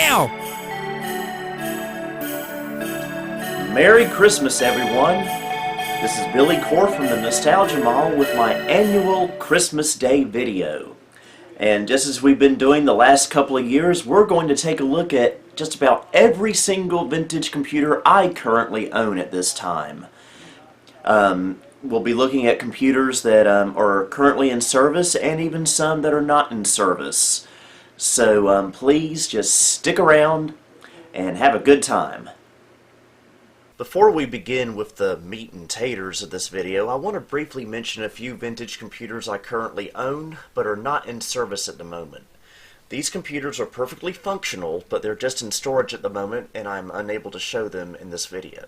now! Merry Christmas, everyone! This is Billy Core from the Nostalgia Mall with my annual Christmas Day video. And just as we've been doing the last couple of years, we're going to take a look at just about every single vintage computer I currently own at this time. We'll be looking at computers that are currently in service and even some that are not in service. So please just stick around and have a good time. Before we begin with the meat and taters of this video, I want to briefly mention a few vintage computers I currently own, but are not in service at the moment. These computers are perfectly functional, but they're just in storage at the moment, and I'm unable to show them in this video.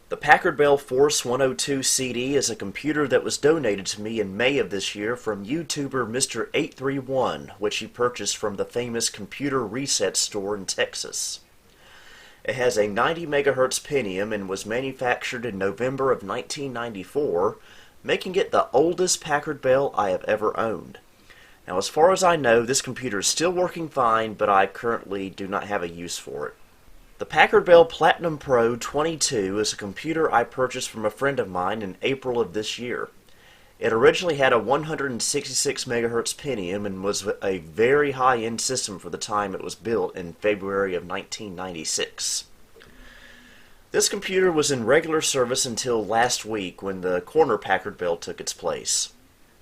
The Packard Bell Force 102 CD is a computer that was donated to me in May of this year from YouTuber Mr. 831, which he purchased from the famous Computer Reset store in Texas. It has a 90 MHz Pentium and was manufactured in November of 1994, making it the oldest Packard Bell I have ever owned. Now, as far as I know, this computer is still working fine, but I currently do not have a use for it. The Packard Bell Platinum Pro 22 is a computer I purchased from a friend of mine in April of this year. It originally had a 166 MHz Pentium and was a very high-end system for the time it was built in February of 1996. This computer was in regular service until last week when the corner Packard Bell took its place.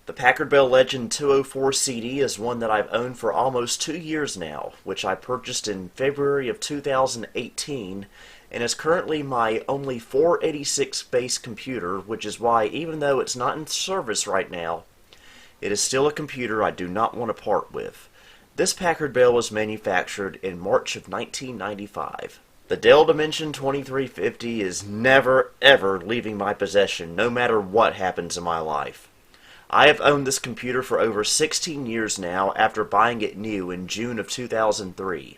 The Packard Bell Legend 204 CD is one that I've owned for almost 2 years now, which I purchased in February of 2018, and is currently my only 486 base computer, which is why, even though it's not in service right now, it is still a computer I do not want to part with. This Packard Bell was manufactured in March of 1995. The Dell Dimension 2350 is never ever leaving my possession, no matter what happens in my life. I have owned this computer for over 16 years now after buying it new in June of 2003.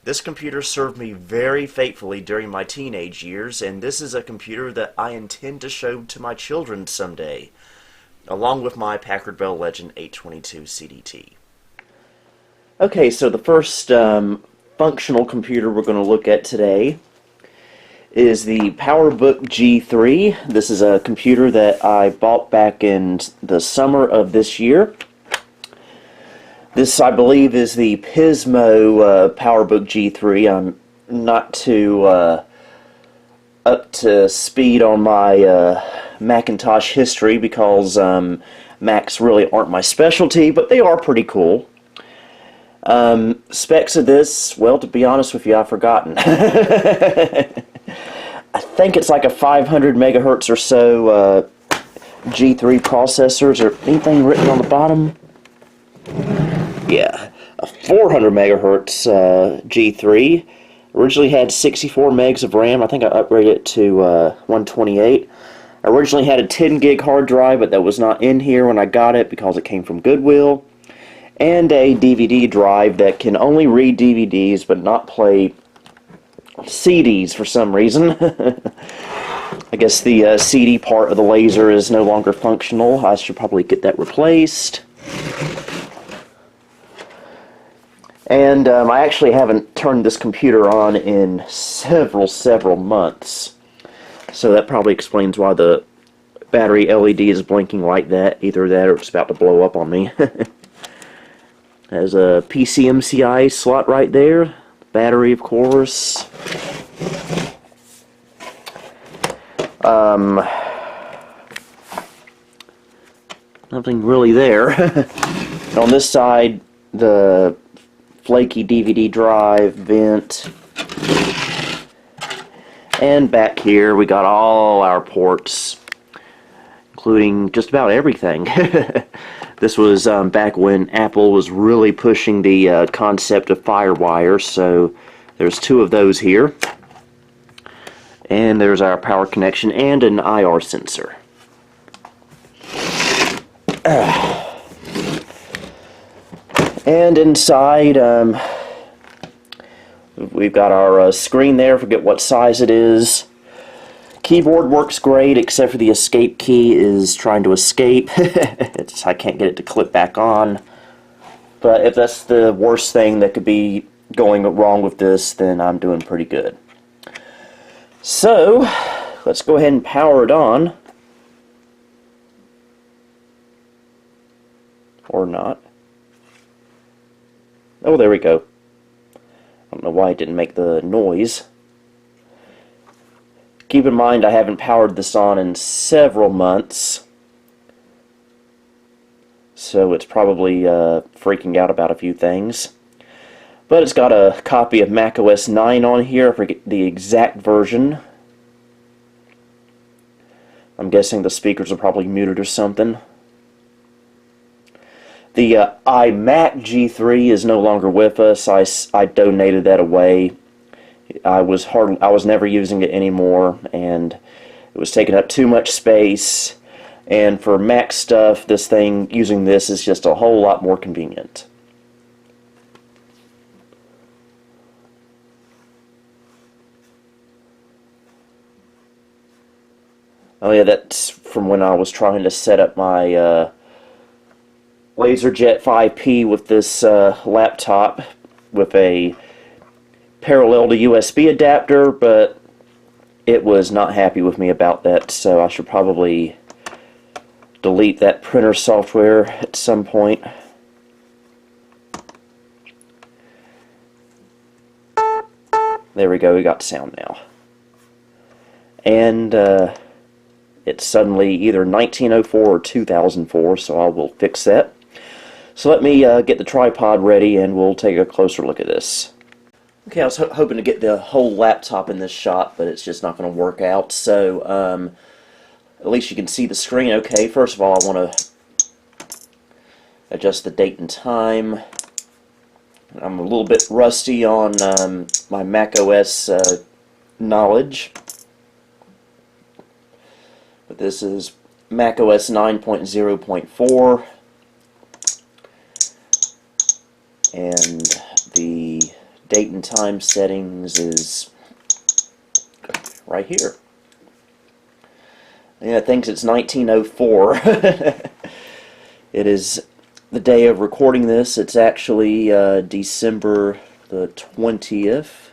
This computer served me very faithfully during my teenage years, and this is a computer that I intend to show to my children someday, along with my Packard Bell Legend 822 CDT. Okay, so the first functional computer we're going to look at today is the PowerBook G3. This is a computer that I bought back in the summer of this year. This, I believe, is the Pismo PowerBook G3. I'm not too up to speed on my Macintosh history because Macs really aren't my specialty, but they are pretty cool. Specs of this, well, to be honest with you, I've forgotten. I think it's like a 500 megahertz or so G3 processor. Is there anything written on the bottom? Yeah, a 400 megahertz G3. Originally had 64 megs of RAM. I think I upgraded it to 128. I originally had a 10 gig hard drive, but that was not in here when I got it because it came from Goodwill. And a DVD drive that can only read DVDs but not play CDs for some reason. I guess the CD part of the laser is no longer functional. I should probably get that replaced. And I actually haven't turned this computer on in several months. So that probably explains why the battery LED is blinking like that. Either that or it's about to blow up on me. There's a PCMCI slot right there. Battery, of course. Nothing really there. On this side, the flaky DVD drive, vent. And back here, we got all our ports, including just about everything. This was back when Apple was really pushing the concept of FireWire, so there's 2 of those here. And there's our power connection and an IR sensor. And inside, we've got our screen there. Forget what size it is. Keyboard works great, except for the escape key is trying to escape. I can't get it to clip back on. But if that's the worst thing that could be going wrong with this, then I'm doing pretty good. So, let's go ahead and power it on. Or not. Oh, there we go. I don't know why it didn't make the noise. Keep in mind I haven't powered this on in several months, so it's probably freaking out about a few things. But it's got a copy of macOS 9 on here. I forget the exact version. I'm guessing the speakers are probably muted or something. The iMac G3 is no longer with us. I donated that away. I was never using it anymore, and it was taking up too much space. And for Mac stuff, using this is just a whole lot more convenient. Oh yeah, that's from when I was trying to set up my LaserJet 5P with this laptop with a parallel to USB adapter, but it was not happy with me about that, so I should probably delete that printer software at some point. There we go, we got sound now. And it's suddenly either 1904 or 2004, so I will fix that. So let me get the tripod ready and we'll take a closer look at this. Okay, I was hoping to get the whole laptop in this shot, but it's just not going to work out. So at least you can see the screen okay. First of all, I want to adjust the date and time. I'm a little bit rusty on my macOS knowledge. But this is macOS 9.0.4, and the date and time settings is right here. Yeah, it thinks it's 1904. It is the day of recording this. It's actually December the 20th,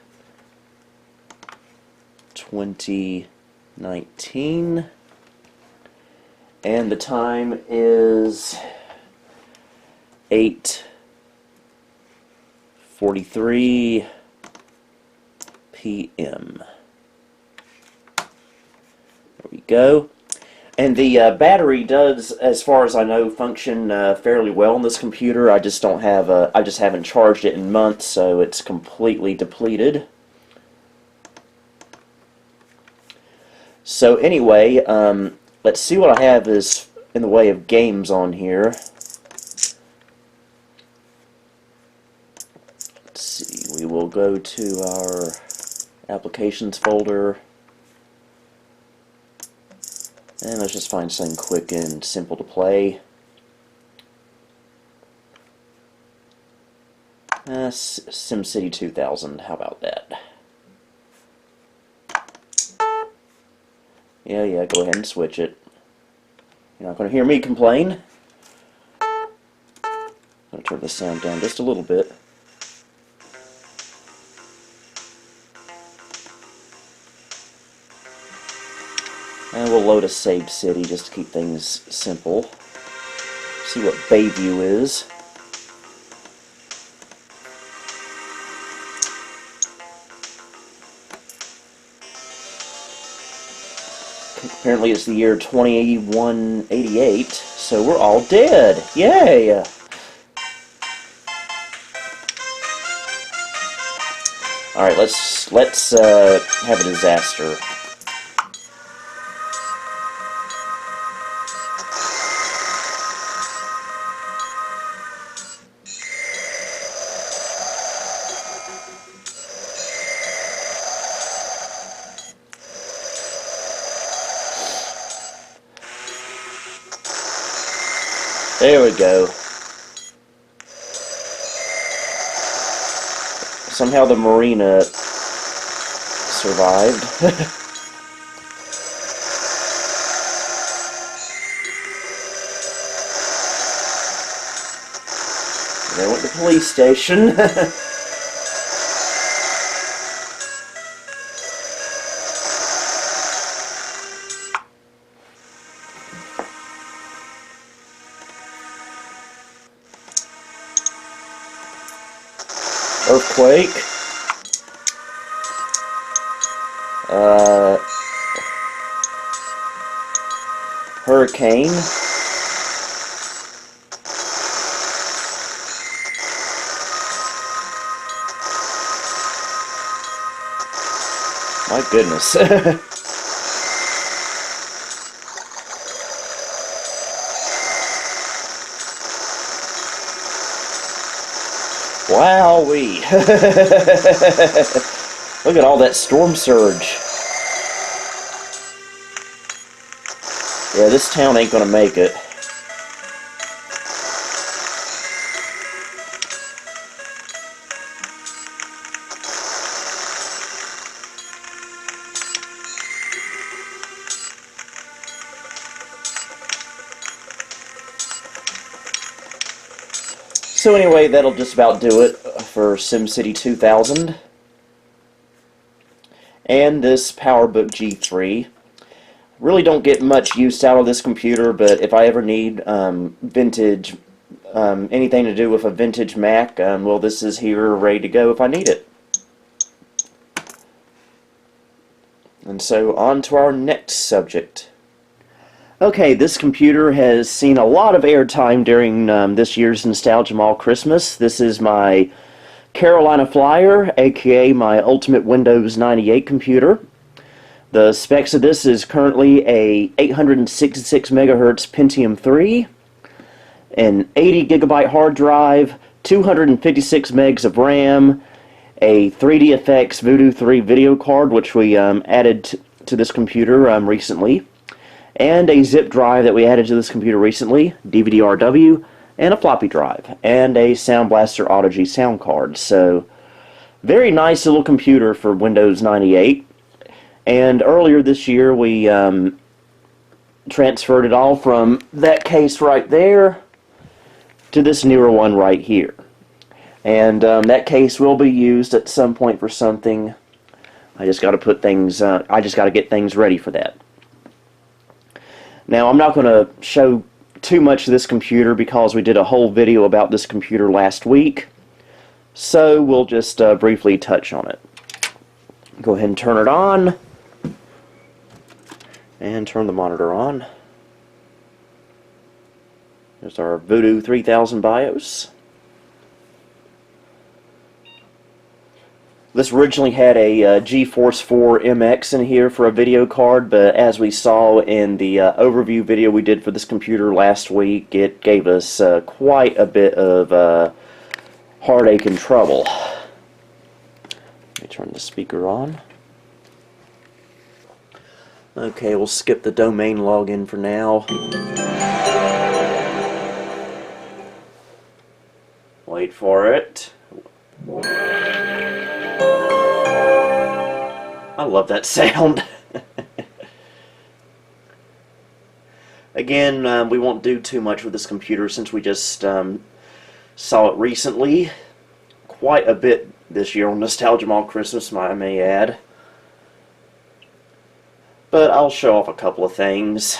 2019. And the time is 8:43 p.m. There we go. And the battery does, as far as I know, function fairly well on this computer. I just haven't charged it in months, so it's completely depleted. So anyway, let's see what I have is in the way of games on here. Let's see, we will go to our applications folder. And let's just find something quick and simple to play. SimCity 2000, how about that? Yeah, go ahead and switch it. You're not going to hear me complain. I'm going to turn the sound down just a little bit. And we'll load a save city just to keep things simple. See what Bayview is. Apparently it's the year 2188, so we're all dead. Yay! Alright, let's have a disaster. There we go. Somehow the marina survived. There went the police station. earthquake, hurricane, my goodness. Wowee. Look at all that storm surge. Yeah, this town ain't gonna make it. So anyway, that'll just about do it for SimCity 2000. And this PowerBook G3. Really don't get much use out of this computer, but if I ever need vintage, anything to do with a vintage Mac, well, this is here ready to go if I need it. And so on to our next subject. Okay, this computer has seen a lot of airtime during this year's Nostalgia Mall Christmas. This is my Carolina Flyer, aka my Ultimate Windows 98 computer. The specs of this is currently a 866 megahertz Pentium 3, an 80 gigabyte hard drive, 256 megs of RAM, a 3DFX Voodoo 3 video card, which we added to this computer recently, and a zip drive that we added to this computer recently, DVD-RW, and a floppy drive, and a Sound Blaster Auto-G sound card. So, very nice little computer for Windows 98. And earlier this year we transferred it all from that case right there to this newer one right here. And that case will be used at some point for something. I just got to put things, I just got to get things ready for that. Now I'm not going to show too much of this computer because we did a whole video about this computer last week. So we'll just briefly touch on it. Go ahead and turn it on. And turn the monitor on. There's our Voodoo 3000 BIOS. This originally had a GeForce 4 MX in here for a video card, but as we saw in the overview video we did for this computer last week, it gave us quite a bit of heartache and trouble. Let me turn the speaker on. Okay, we'll skip the domain login for now. Wait for it. I love that sound. Again, we won't do too much with this computer since we just saw it recently. Quite a bit this year on Nostalgia Mall Christmas, I may add. But I'll show off a couple of things.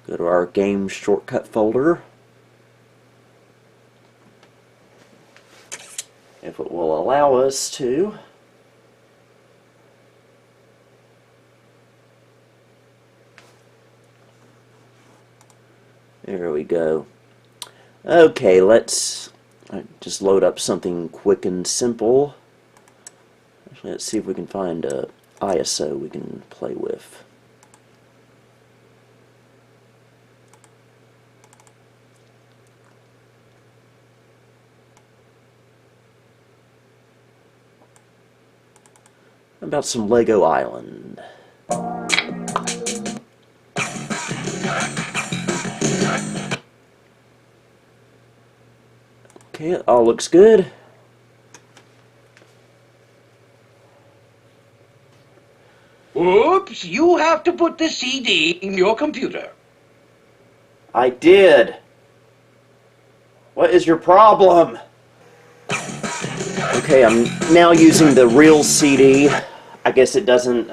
Go to our game shortcut folder. If it will allow us to. There we go. Okay, let's just load up something quick and simple. Let's see if we can find a ISO we can play with. How about some Lego Island? Okay, it all looks good. Oops, you have to put the CD in your computer. I did. What is your problem? Okay, I'm now using the real CD. I guess it doesn't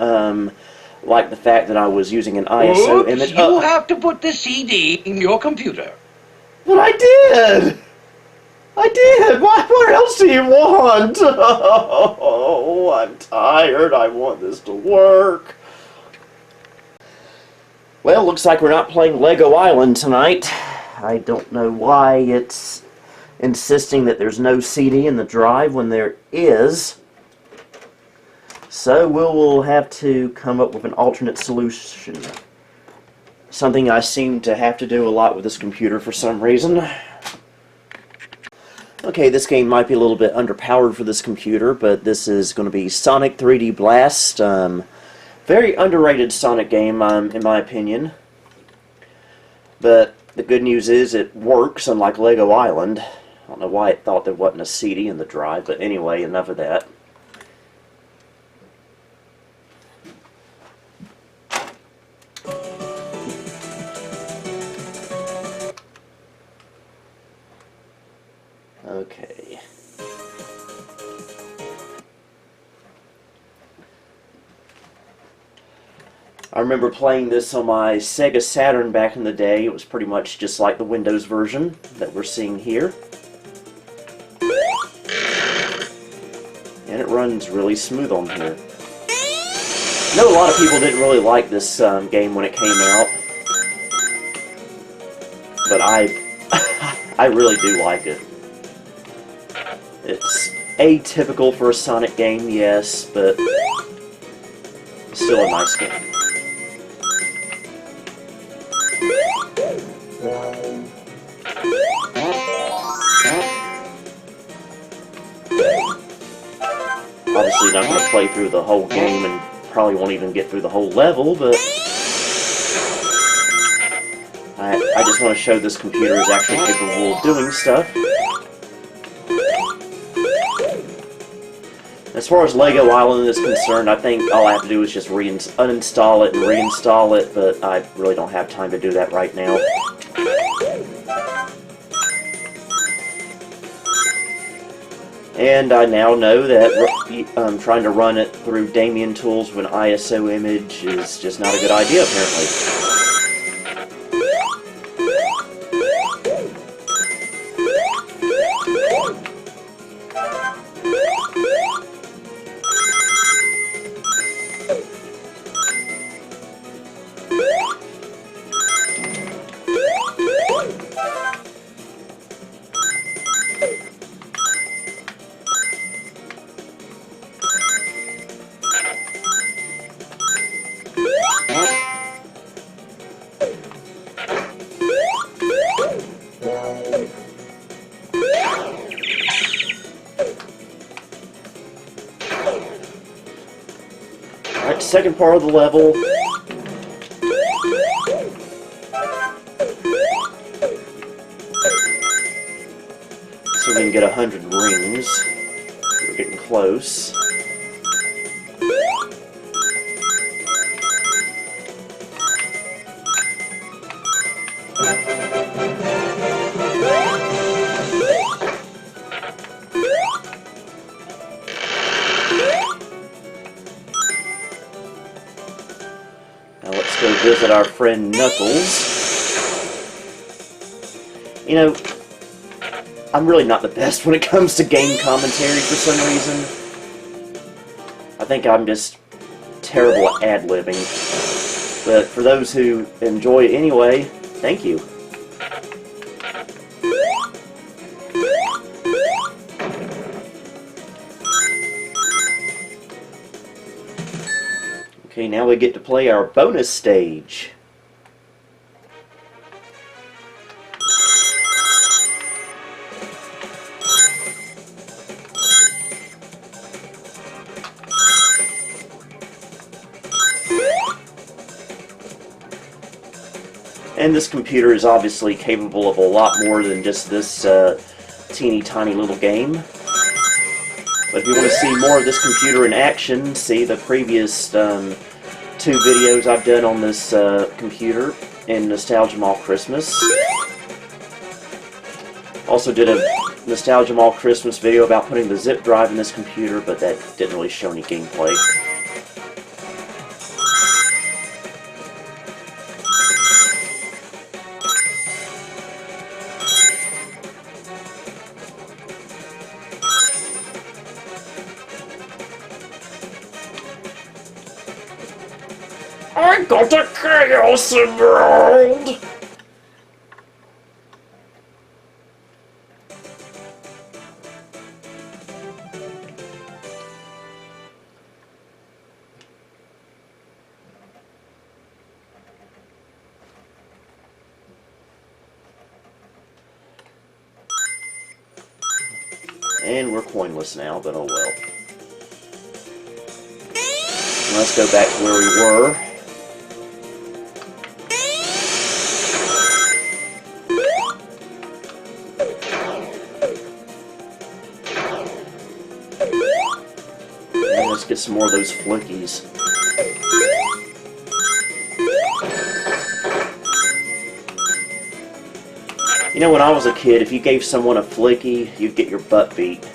like the fact that I was using an ISO Oops, image. you have to put the CD in your computer. But I did! I did! What else do you want? Oh, I'm tired. I want this to work. Well, looks like we're not playing Lego Island tonight. I don't know why it's insisting that there's no CD in the drive when there is. So we'll have to come up with an alternate solution. Something I seem to have to do a lot with this computer for some reason. Okay, this game might be a little bit underpowered for this computer, but this is going to be Sonic 3D Blast. Very underrated Sonic game, in my opinion. But the good news is it works, unlike Lego Island. I don't know why it thought there wasn't a CD in the drive, but anyway, enough of that. Okay. I remember playing this on my Sega Saturn back in the day. It was pretty much just like the Windows version that we're seeing here. And it runs really smooth on here. I know a lot of people didn't really like this game when it came out. But I really do like it. It's atypical for a Sonic game, yes, but it's still a nice game. Obviously not going to play through the whole game and probably won't even get through the whole level, but I just want to show this computer is actually capable of doing stuff. As far as Lego Island is concerned, I think all I have to do is just uninstall it and reinstall it, but I really don't have time to do that right now. And I now know that trying to run it through Damien Tools with an ISO image is just not a good idea, apparently. Alright, second part of the level. So we can get 100 rings. We're getting close. Now let's go visit our friend Knuckles. You know, I'm really not the best when it comes to game commentary for some reason. I think I'm just terrible at ad-libbing. But for those who enjoy it anyway, thank you. Okay, now we get to play our bonus stage. And this computer is obviously capable of a lot more than just this teeny tiny little game. But if you want to see more of this computer in action, see the previous 2 videos I've done on this computer in Nostalgia Mall Christmas. Also did a Nostalgia Mall Christmas video about putting the zip drive in this computer, but that didn't really show any gameplay. I got the chaos emerald! And we're coinless now, but oh well. Let's go back to where we were. And let's get some more of those flickies. You know, when I was a kid, if you gave someone a flicky, you'd get your butt beat.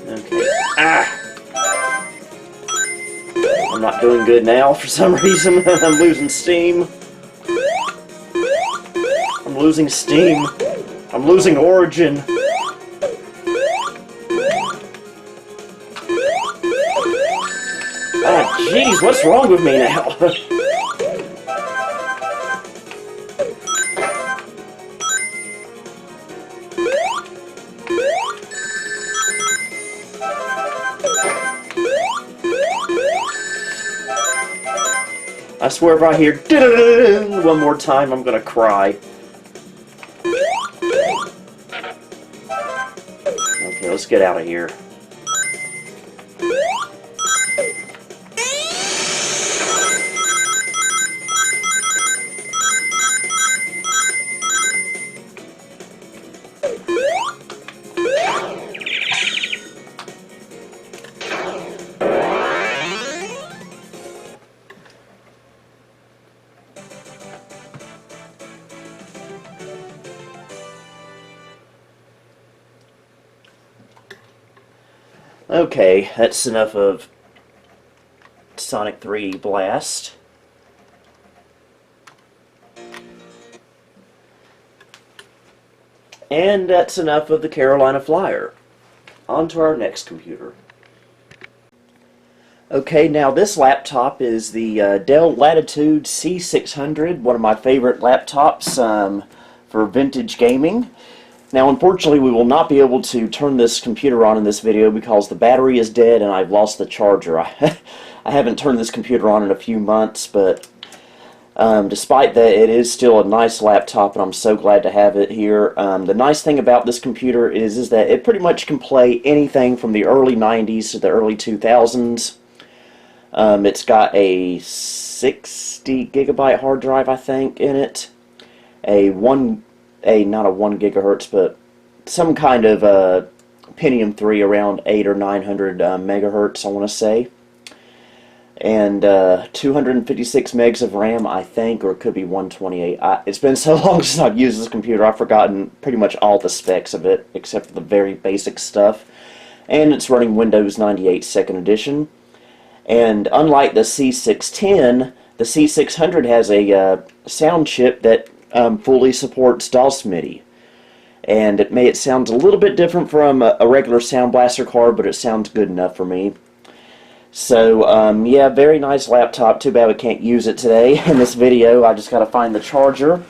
Okay. Ah! I'm not doing good now for some reason. I'm losing steam. I'm losing steam. I'm losing origin. Ah, jeez, what's wrong with me now? I swear if I hear one more time, I'm gonna cry. Okay, let's get out of here. Okay, that's enough of Sonic 3 Blast. And that's enough of the Carolina Flyer. On to our next computer. Okay, now this laptop is the Dell Latitude C600, one of my favorite laptops for vintage gaming. Now, unfortunately, we will not be able to turn this computer on in this video because the battery is dead and I've lost the charger. I haven't turned this computer on in a few months, but despite that, it is still a nice laptop and I'm so glad to have it here. The nice thing about this computer is that it pretty much can play anything from the early 90s to the early 2000s. It's got a 60 gigabyte hard drive, I think, in it. Not a 1 gigahertz, but some kind of Pentium 3 around 800 or 900 megahertz, I want to say. And 256 megs of RAM, I think, or it could be 128. It's been so long since I've used this computer, I've forgotten pretty much all the specs of it, except for the very basic stuff. And it's running Windows 98 2nd Edition. And unlike the C610, the C600 has a sound chip that fully supports DOS MIDI. And it sounds a little bit different from a regular Sound Blaster card, but it sounds good enough for me. So, yeah, very nice laptop. Too bad we can't use it today in this video. I just got to find the charger.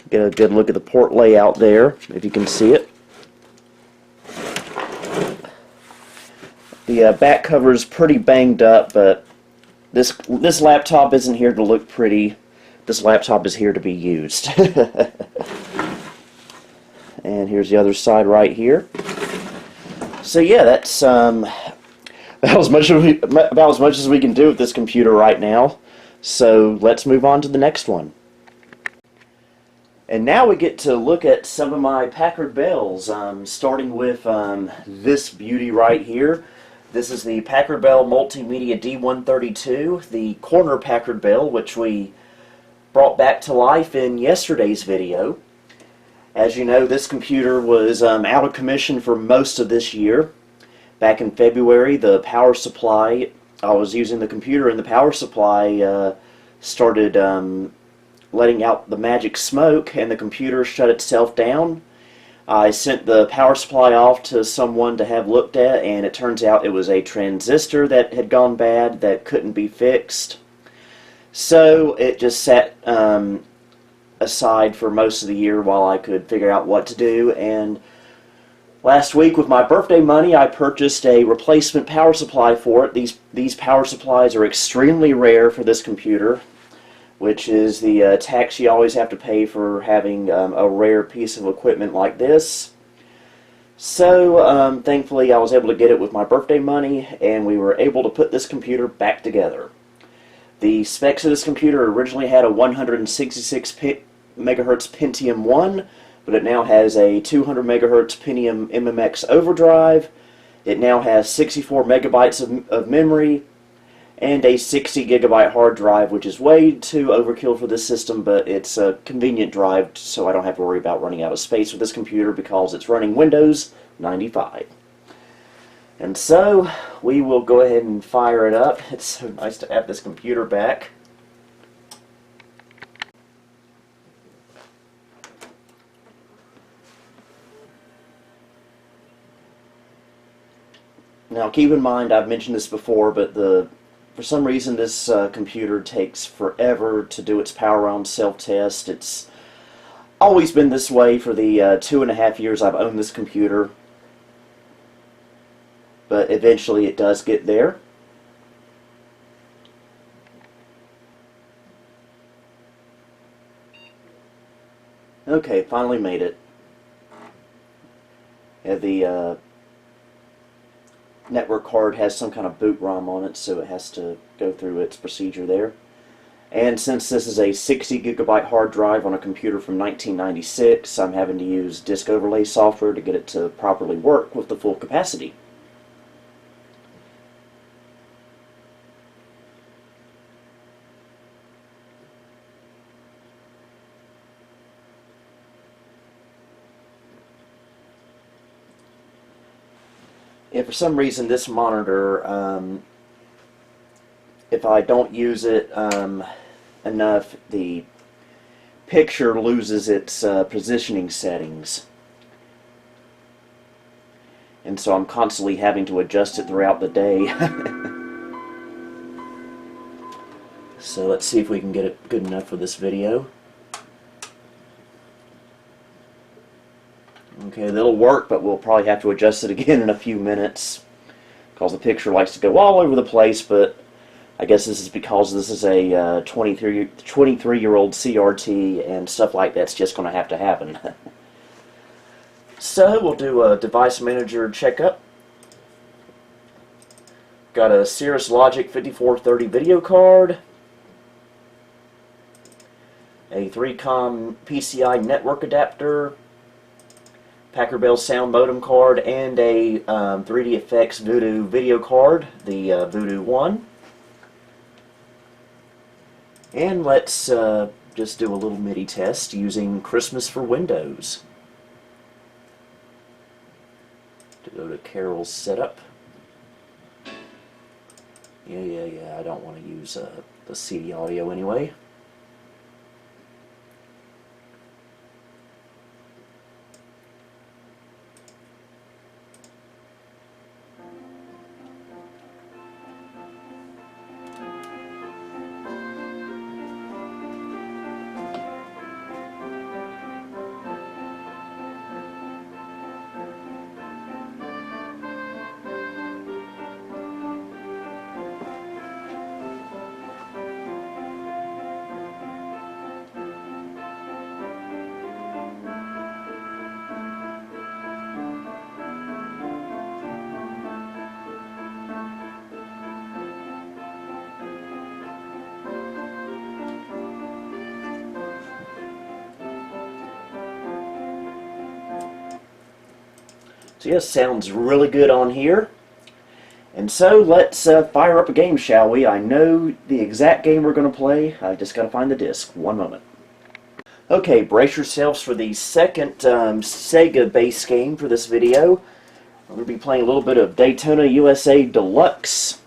Get a good look at the port layout there, if you can see it. The back cover is pretty banged up, but this laptop isn't here to look pretty. This laptop is here to be used. And here's the other side right here. So yeah, that's about as much as we can do with this computer right now. So let's move on to the next one. And now we get to look at some of my Packard Bells, starting with this beauty right here. This is the Packard Bell Multimedia D132, the corner Packard Bell, which we brought back to life in yesterday's video. As you know, this computer was out of commission for most of this year. Back in February, the power supply, I was using the computer and the power supply started letting out the magic smoke, and the computer shut itself down. I sent the power supply off to someone to have looked at, and it turns out it was a transistor that had gone bad that couldn't be fixed. So it just sat aside for most of the year while I could figure out what to do. And last week, with my birthday money, I purchased a replacement power supply for it. These power supplies are extremely rare for this computer, which is the tax you always have to pay for having a rare piece of equipment like this. So thankfully I was able to get it with my birthday money, and we were able to put this computer back together. The specs of this computer originally had a 166 megahertz Pentium 1, but it now has a 200 megahertz Pentium MMX overdrive. It now has 64 megabytes of memory and a 60 gigabyte hard drive, which is way too overkill for this system, but it's a convenient drive, so I don't have to worry about running out of space with this computer because it's running Windows 95. And so we will go ahead and fire it up. It's so nice to have this computer back. Now keep in mind, I've mentioned this before, but for some reason this computer takes forever to do its power on self-test. It's always been this way for the 2.5 years I've owned this computer. But eventually it does get there. Okay, finally made it. Yeah, the network card has some kind of boot ROM on it, so it has to go through its procedure there. And since this is a 60 gigabyte hard drive on a computer from 1996, I'm having to use disk overlay software to get it to properly work with the full capacity. If for some reason this monitor, if I don't use it enough, the picture loses its positioning settings. And so I'm constantly having to adjust it throughout the day. So let's see if we can get it good enough for this video. Okay, that'll work, but we'll probably have to adjust it again in a few minutes because the picture likes to go all over the place, but I guess this is because this is a 23-year-old CRT, and stuff like that's just going to happen. So we'll do a device manager checkup. Got a Cirrus Logic 5430 video card, a 3-COM PCI network adapter, Packard Bell sound modem card, and a 3DFX Voodoo video card, the Voodoo 1. And let's just do a little MIDI test using Christmas for Windows. To go to Carol's setup. Yeah, I don't want to use the CD audio anyway. So yes, sounds really good on here. And so let's fire up a game, shall we? I know the exact game we're going to play. I just got to find the disc. One moment. Okay, brace yourselves for the second Sega base game for this video. We're going to be playing a little bit of Daytona USA Deluxe,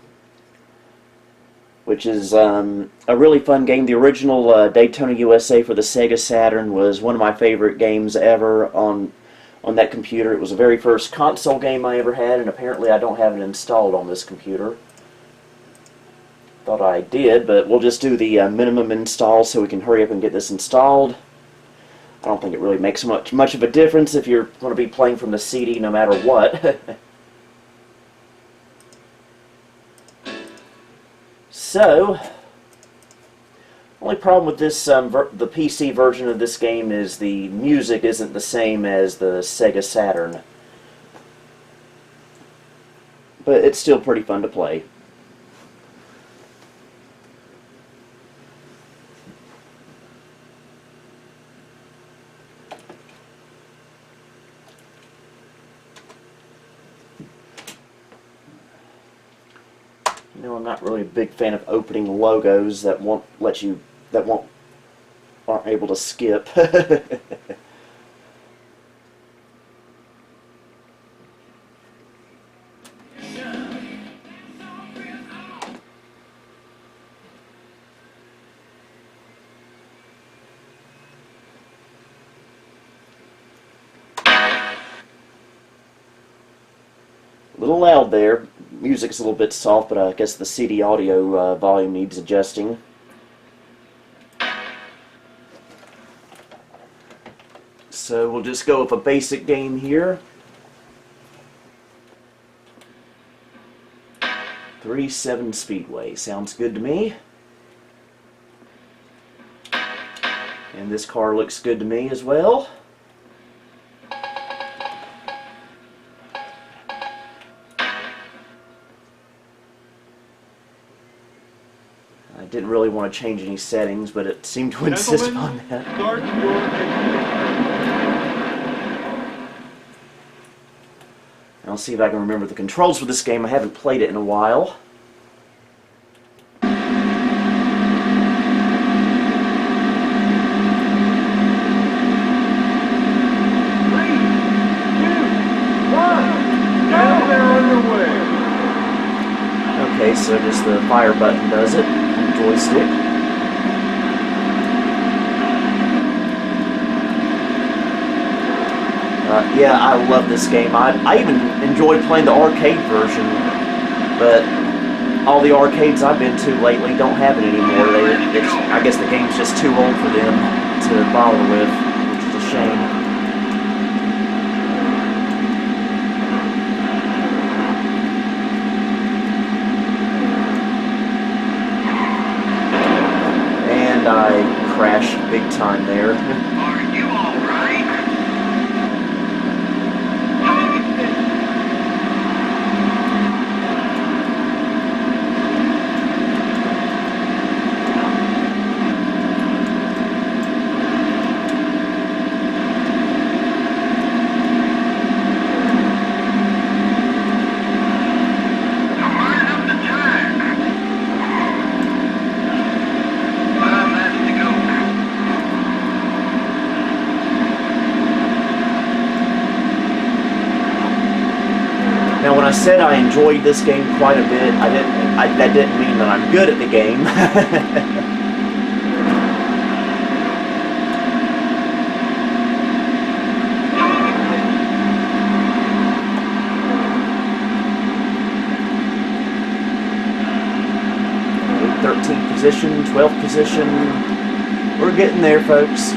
which is a really fun game. The original Daytona USA for the Sega Saturn was one of my favorite games ever on that computer. It was the very first console game I ever had, and apparently I don't have it installed on this computer. Thought I did, but we'll just do the minimum install so we can hurry up and get this installed. I don't think it really makes much of a difference if you're going to be playing from the CD no matter what. So, only problem with this the PC version of this game is the music isn't the same as the Sega Saturn. But it's still pretty fun to play. You know, I'm not really a big fan of opening logos that aren't able to skip. A little loud there. Music's a little bit soft, but I guess the CD audio volume needs adjusting. So we'll just go with a basic game here. 3.7 Speedway. Sounds good to me. And this car looks good to me as well. I didn't really want to change any settings, but it seemed to insist on that. I'll see if I can remember the controls for this game. I haven't played it in a while. Okay, so just the fire button does it on the joystick. Yeah, I love this game. I even enjoyed playing the arcade version, but all the arcades I've been to lately don't have it anymore. I guess the game's just too old for them to bother with, which is a shame. I crashed big time there. Are you all right? Now, when I said I enjoyed this game quite a bit, that didn't mean that I'm good at the game. 13th position, 12th position. We're getting there, folks.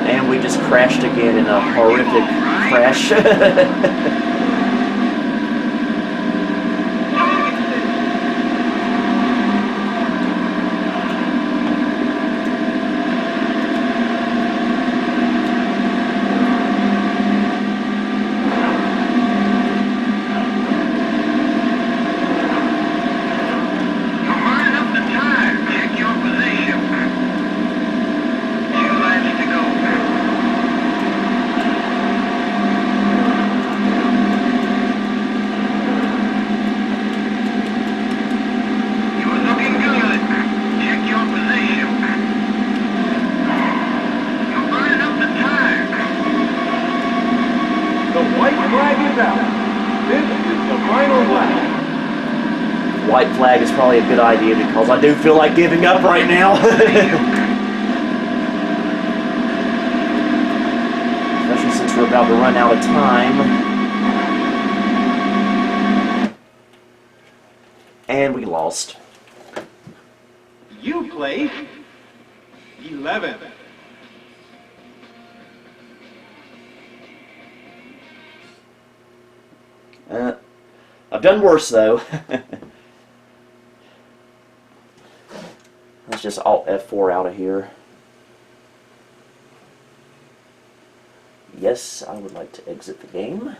And we just crashed again in a horrific crash. white flag is probably a good idea because I do feel like giving up right now. Especially since we're about to run out of time. And we lost. You play 11. I've done worse though. Let's just Alt F4 out of here. Yes, I would like to exit the game.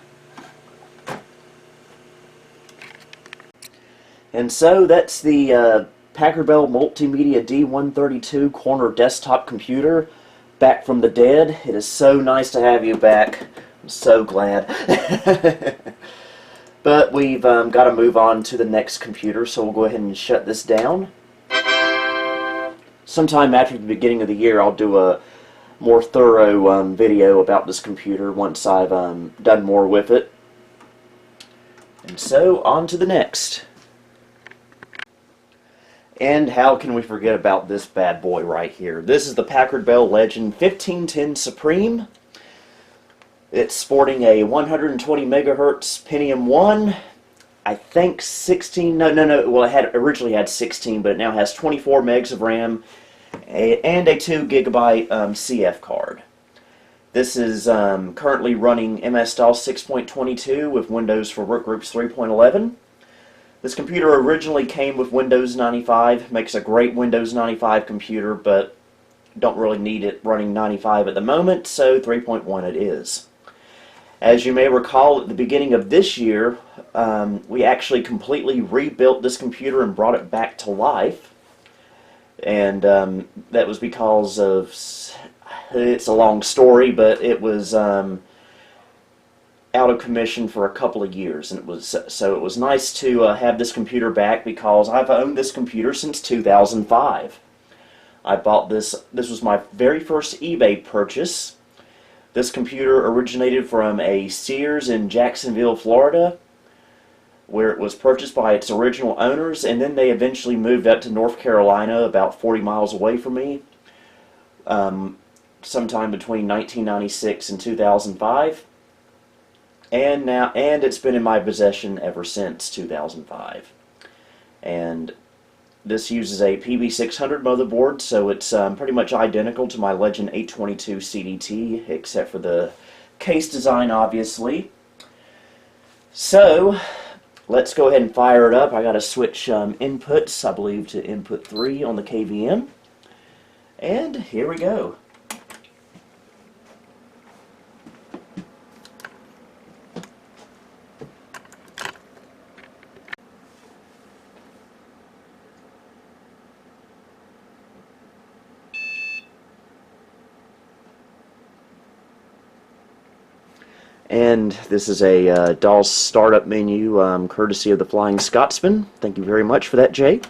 And so that's the Packard Bell Multimedia D132 corner desktop computer back from the dead. It is so nice to have you back. I'm so glad. But we've got to move on to the next computer, so we'll go ahead and shut this down. Sometime after the beginning of the year, I'll do a more thorough video about this computer once I've done more with it. And so, on to the next. And how can we forget about this bad boy right here? This is the Packard Bell Legend 1510 Supreme. It's sporting a 120 megahertz Pentium 1. I think 16, well it originally had 16, but it now has 24 megs of RAM and a 2 gigabyte CF card. This is currently running MS-DOS 6.22 with Windows for Workgroups 3.11. This computer originally came with Windows 95, makes a great Windows 95 computer, but don't really need it running 95 at the moment, so 3.1 it is. As you may recall, at the beginning of this year, we actually completely rebuilt this computer and brought it back to life. And that was because of, it's a long story, but it was out of commission for a couple of years. And it was nice to have this computer back because I've owned this computer since 2005. I bought this was my very first eBay purchase. This computer originated from a Sears in Jacksonville, Florida, where it was purchased by its original owners, and then they eventually moved up to North Carolina, about 40 miles away from me, sometime between 1996 and 2005, and it's been in my possession ever since 2005. And this uses a PB600 motherboard, so it's pretty much identical to my Legend 822 CDT, except for the case design, obviously. So, let's go ahead and fire it up. I got to switch inputs, I believe, to input 3 on the KVM. And here we go. And this is a DOS startup menu courtesy of the Flying Scotsman. Thank you very much for that, Jay.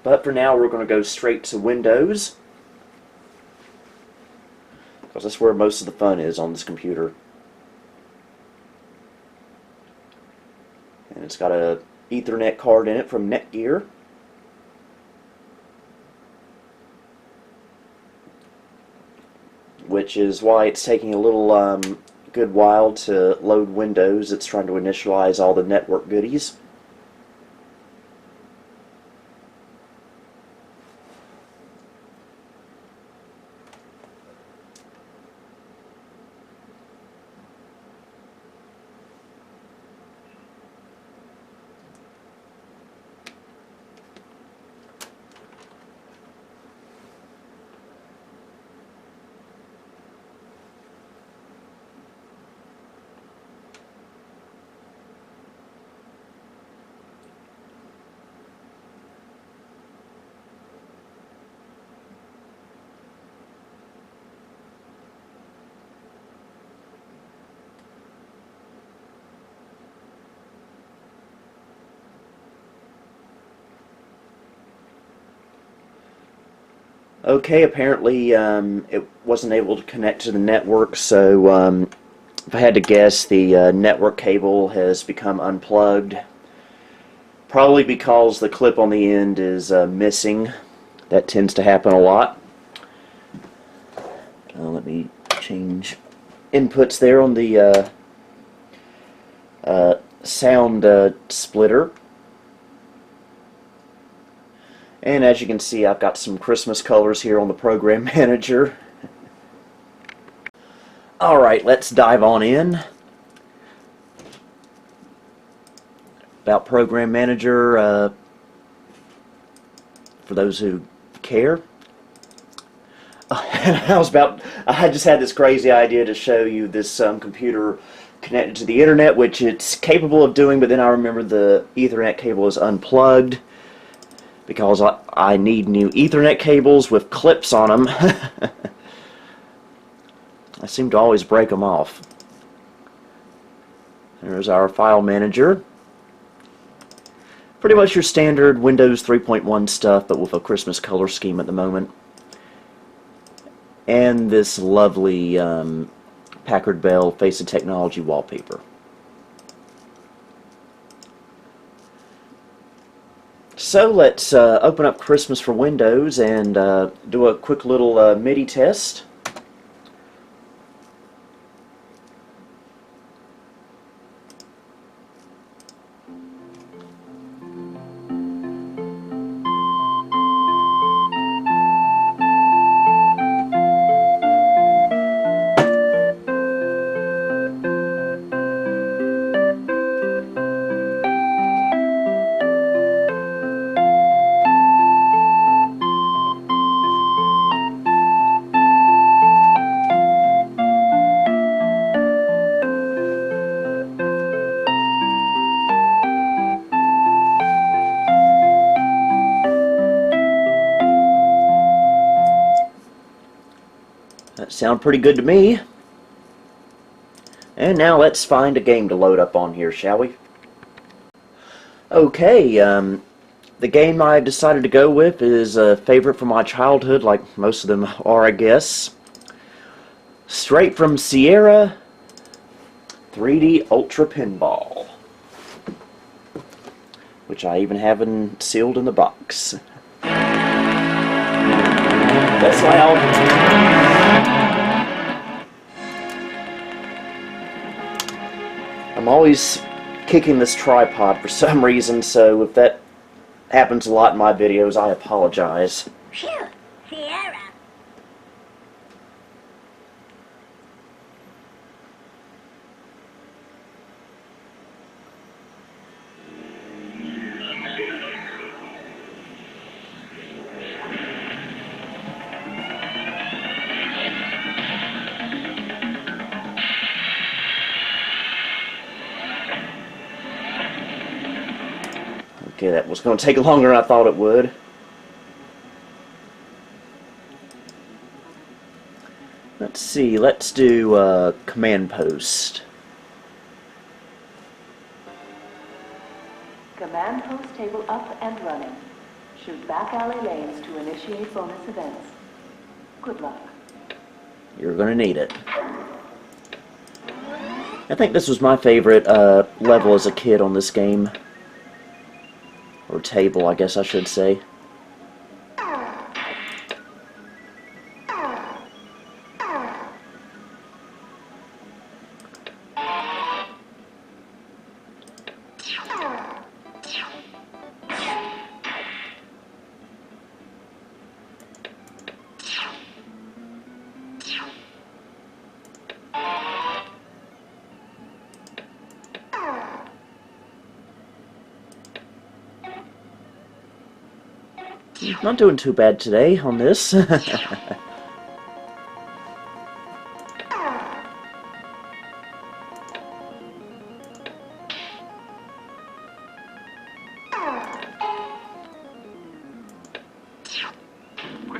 But for now, we're going to go straight to Windows, because that's where most of the fun is on this computer. And it's got a Ethernet card in it from Netgear. Which is why it's taking a little good while to load Windows. It's trying to initialize all the network goodies. Okay, apparently it wasn't able to connect to the network, so if I had to guess, the network cable has become unplugged. Probably because the clip on the end is missing. That tends to happen a lot. Let me change inputs there on the sound splitter. And as you can see, I've got some Christmas colors here on the Program Manager. Alright, let's dive on in. About Program Manager, for those who care. I just had this crazy idea to show you this computer connected to the internet, which it's capable of doing, but then I remember the Ethernet cable is unplugged because I need new Ethernet cables with clips on them. I seem to always break them off. There's our file manager. Pretty much your standard Windows 3.1 stuff, but with a Christmas color scheme at the moment. And this lovely Packard Bell Face of Technology wallpaper. So let's open up Christmas for Windows and do a quick little MIDI test. That sounds pretty good to me. And now let's find a game to load up on here, shall we? Okay, the game I decided to go with is a favorite from my childhood, like most of them are, I guess. Straight from Sierra, 3D Ultra Pinball. Which I even have sealed in the box. That's loud. I'm always kicking this tripod for some reason, so if that happens a lot in my videos, I apologize. Phew, Sierra. Okay, that was going to take longer than I thought it would. Let's see, let's do command post. Command post table up and running. Shoot back alley lanes to initiate bonus events. Good luck. You're going to need it. I think this was my favorite level as a kid on this game. Or table, I guess I should say. Not doing too bad today on this. Quick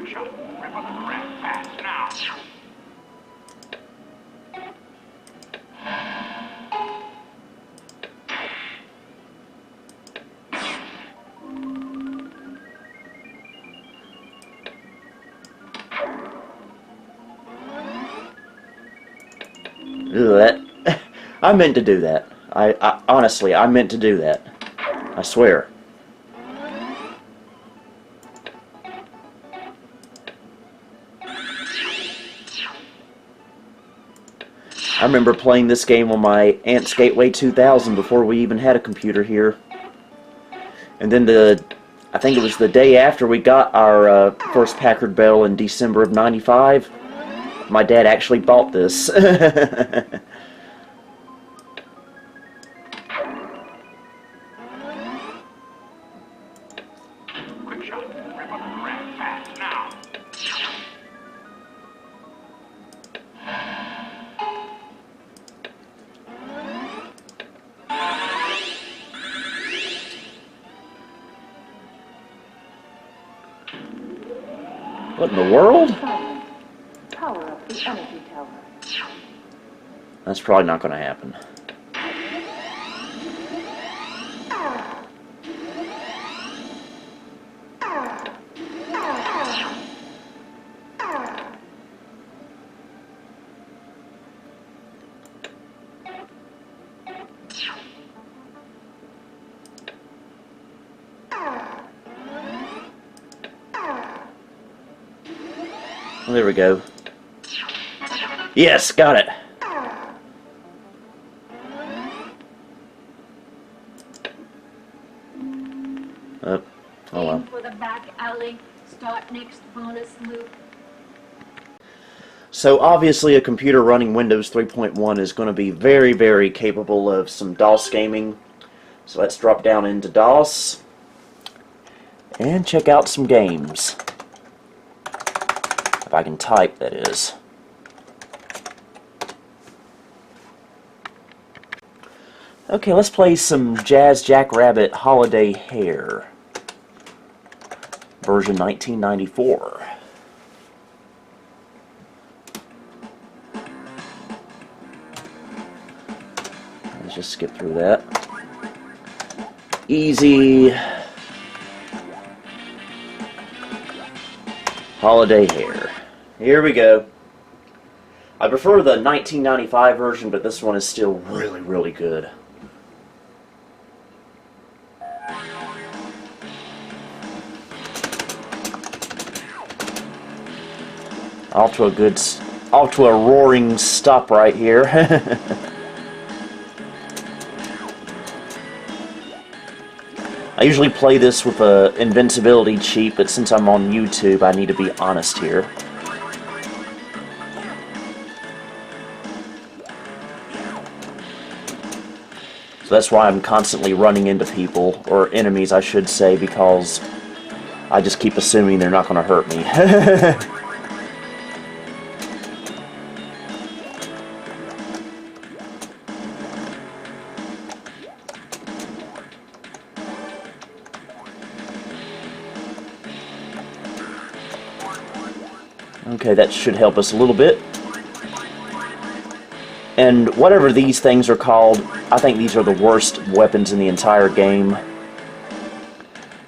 shot. Rip up the rack fast now. I meant to do that. I honestly, I meant to do that. I swear. I remember playing this game on my Aunt's Gateway 2000 before we even had a computer here. And then I think it was the day after we got our first Packard Bell in December of '95, my dad actually bought this. Quick shot. Rip up the rack fast now. What in the world? Power up the energy tower. That's probably not going to happen. Well, there we go. Yes, got it. Oh well. Aim for the back alley. Start next bonus loop. So obviously a computer running Windows 3.1 is going to be very, very capable of some DOS gaming. So let's drop down into DOS and check out some games. If I can type, that is. Okay, let's play some Jazz Jackrabbit Holiday Hair, version 1994. Let's just skip through that. Easy. Holiday Hair. Here we go. I prefer the 1995 version, but this one is still really, really good. Off to a roaring stop right here. I usually play this with a invincibility cheat, but since I'm on YouTube, I need to be honest here. So that's why I'm constantly running into people, or enemies I should say, because I just keep assuming they're not going to hurt me. Okay, that should help us a little bit. And whatever these things are called, I think these are the worst weapons in the entire game.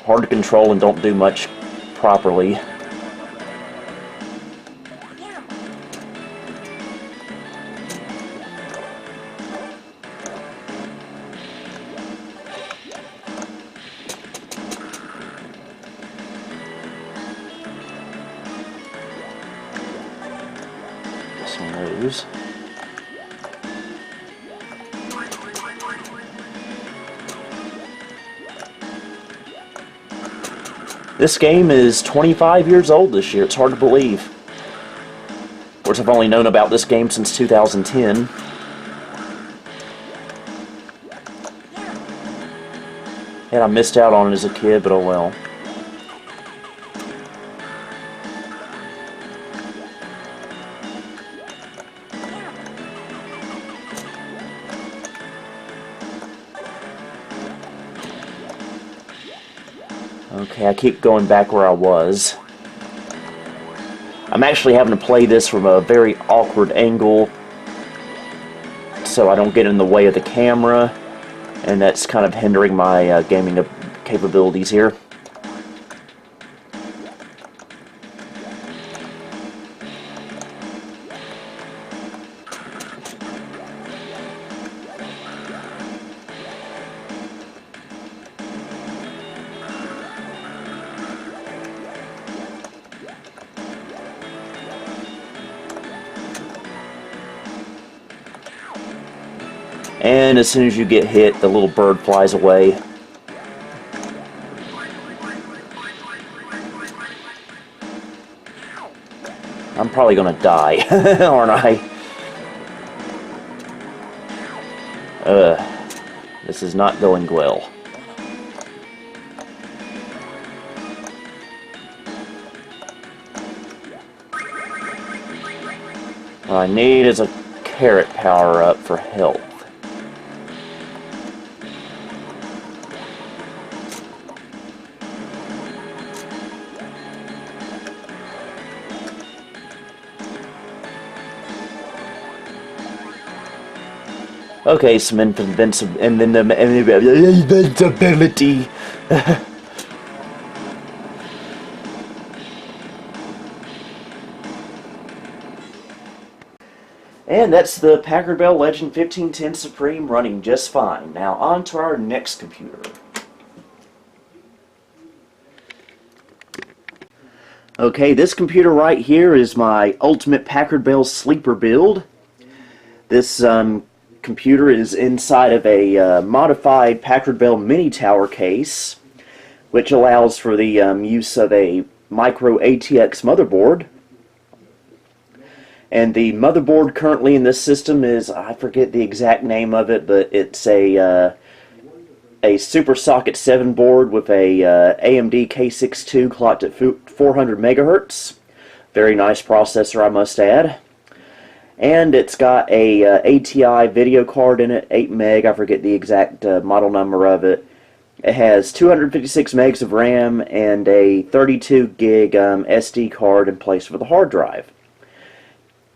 Hard to control and don't do much properly. Some of those. This game is 25 years old this year. It's hard to believe. Of course, I've only known about this game since 2010. And I missed out on it as a kid, but oh well. Okay, I keep going back where I was. I'm actually having to play this from a very awkward angle so I don't get in the way of the camera, and that's kind of hindering my gaming capabilities here. And as soon as you get hit, the little bird flies away. I'm probably gonna die, aren't I? This is not going well. What I need is a carrot power-up for health. Okay, some invincibility. And that's the Packard Bell Legend 1510 Supreme running just fine. Now on to our next computer. Okay, this computer right here is my ultimate Packard Bell sleeper build. This computer is inside of a modified Packard Bell mini tower case, which allows for the use of a micro ATX motherboard. And the motherboard currently in this system is, I forget the exact name of it, but it's a Super Socket 7 board with a AMD K62 clocked at 400 megahertz. Very nice processor, I must add. And it's got a ATI video card in it, 8 meg, I forget the exact model number of it. It has 256 megs of RAM and a 32 gig SD card in place for the hard drive.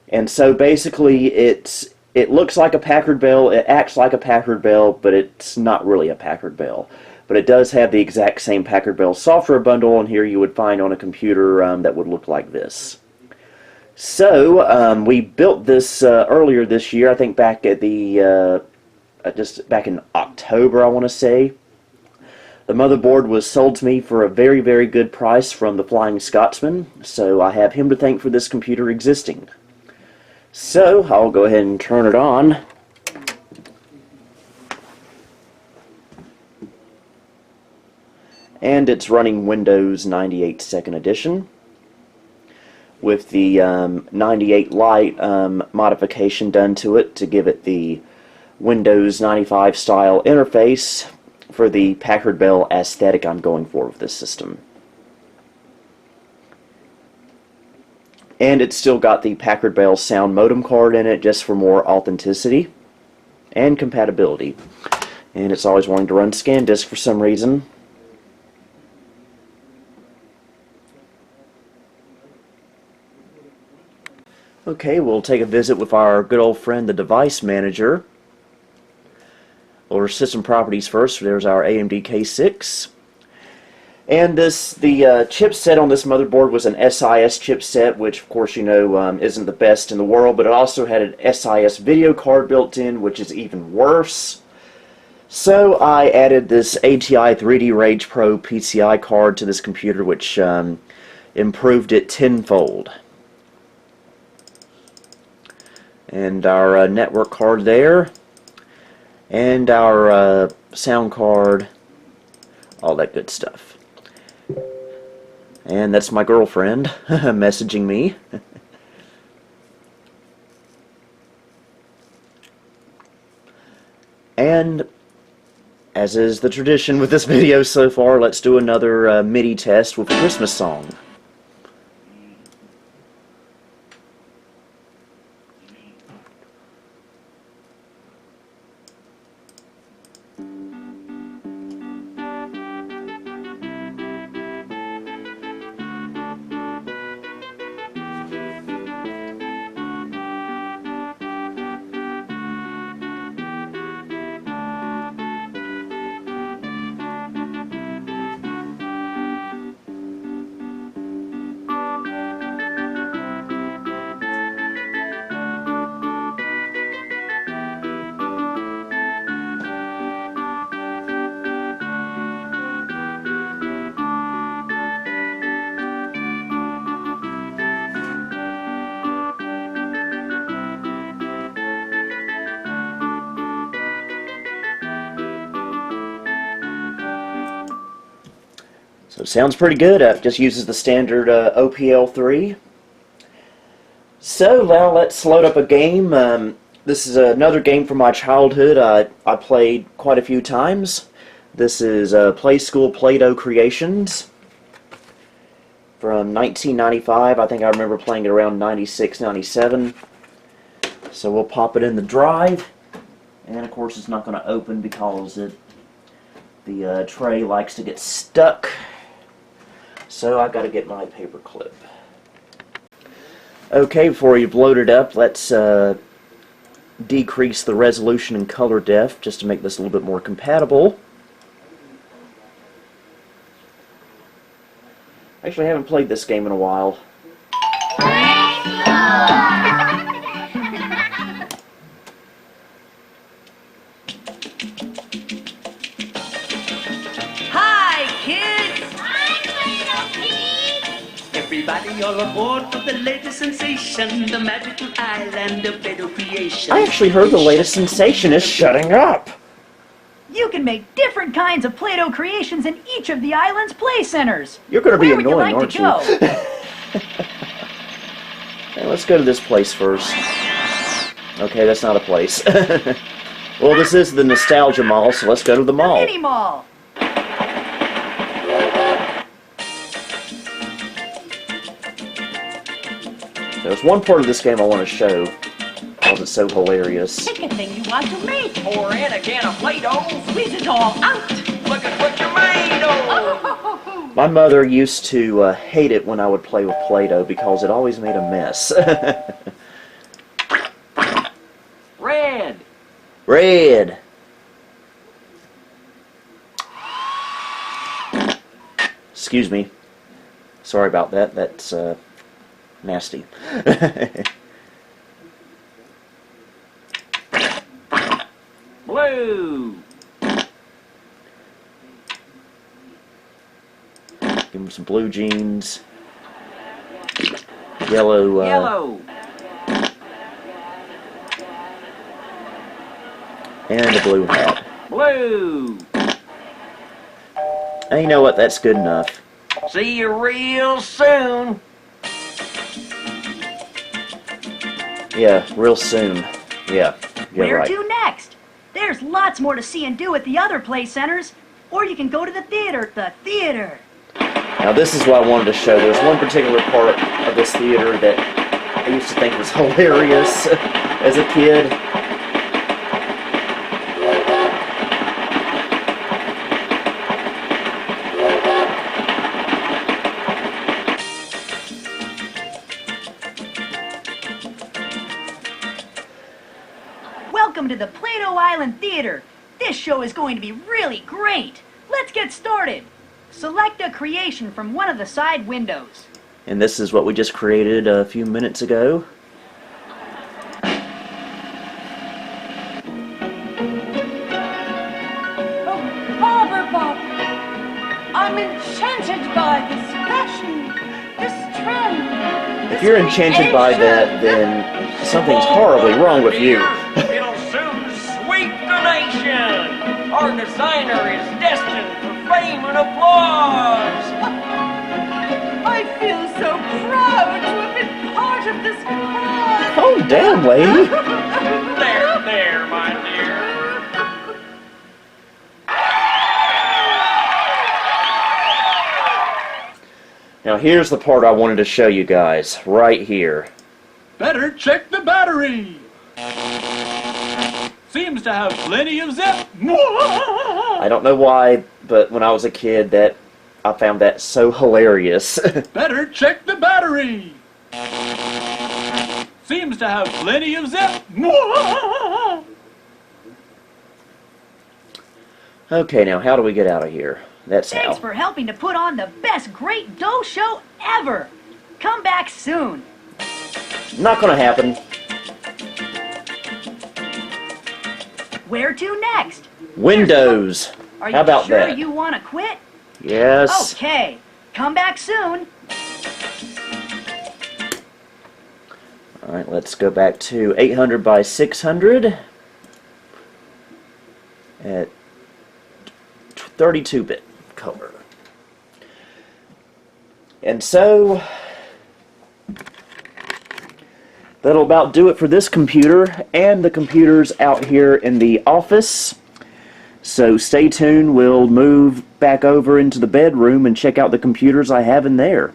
And so basically it looks like a Packard Bell, it acts like a Packard Bell, but it's not really a Packard Bell. But it does have the exact same Packard Bell software bundle on here you would find on a computer that would look like this. So we built this earlier this year, I think back at the just back in October, I want to say. The motherboard was sold to me for a very, very good price from the Flying Scotsman, so I have him to thank for this computer existing. So I'll go ahead and turn it on. And it's running Windows 98 2nd Edition with the 98 Lite modification done to it to give it the Windows 95 style interface for the Packard Bell aesthetic I'm going for with this system. And it's still got the Packard Bell sound modem card in it just for more authenticity and compatibility. And it's always wanting to run ScanDisk for some reason. Okay, we'll take a visit with our good old friend the device manager. Over system properties first. There's our AMD K6. And the chipset on this motherboard was an SIS chipset, which of course you know isn't the best in the world, but it also had an SIS video card built in, which is even worse. So I added this ATI 3D Rage Pro PCI card to this computer, which improved it tenfold. And our network card there, and our sound card, all that good stuff. And that's my girlfriend messaging me. And as is the tradition with this video so far, let's do another MIDI test with a Christmas song. So it sounds pretty good. It just uses the standard OPL3. So now let's load up a game. This is another game from my childhood. I played quite a few times. This is Play School Play-Doh Creations from 1995. I think I remember playing it around 96, 97. So we'll pop it in the drive. And of course it's not going to open because the tray likes to get stuck. So I've got to get my paper clip. Okay, before you've loaded up, let's decrease the resolution and color depth just to make this a little bit more compatible. Actually, I haven't played this game in a while. Hi, kids! Everybody all aboard for the latest sensation, the magical island of Play-Doh creation. I actually heard the latest sensation is shutting up. You can make different kinds of Play-Doh creations in each of the island's play centers. You're going to be Where would you annoying, like aren't to you? go? Hey, let's go to this place first. Okay, that's not a place. Well, this is the Nostalgia Mall, so let's go to the mall. Mini Mall. There's one part of this game I want to show because it's so hilarious. Pick a thing you want to make. Pour in a can of Play-Doh. Squeeze it all out. Look at what you made! Oh. My mother used to hate it when I would play with Play-Doh because it always made a mess. Red! Red! Excuse me. Sorry about that. That's nasty. Blue! Give him some blue jeans. Yellow. Yellow! And a blue hat. Blue! And you know what? That's good enough. See you real soon! Yeah, real soon. Yeah, you're Where right. to next? There's lots more to see and do at the other play centers. Or you can go to the theater. The theater. Now this is what I wanted to show. There's one particular part of this theater that I used to think was hilarious as a kid. Welcome to the Play-Doh Island Theater. This show is going to be really great. Let's get started. Select a creation from one of the side windows. And this is what we just created a few minutes ago. Oh, PowerBook! I'm enchanted by this fashion, this trend. If you're enchanted by that, then something's horribly wrong with you. It'll soon sweep the nation! Our designer is destined for fame and applause! I feel so proud to have been part of this cause. Calm down, lady. There, my dear. Now here's the part I wanted to show you guys, right here. Better check the battery. Seems to have plenty of zip. I don't know why, but when I was a kid, I found that so hilarious. Better check the battery. Seems to have plenty of zip. Okay, now how do we get out of here? That's Thanks how. for helping to put on the best Great Dough show ever. Come back soon. Not gonna happen. Where to next? Windows. Are How you about sure that? you want to quit? Yes. Okay. Come back soon. Alright, let's go back to 800 by 600 at 32-bit color. And so that'll about do it for this computer and the computers out here in the office. So stay tuned, we'll move back over into the bedroom and check out the computers I have in there.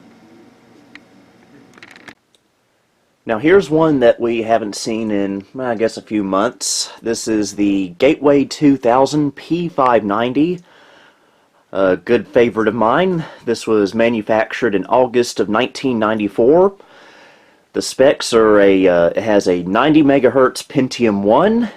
Now here's one that we haven't seen in, I guess, a few months. This is the Gateway 2000 P590. A good favorite of mine. This was manufactured in August of 1994. The specs are it has a 90 megahertz Pentium 1.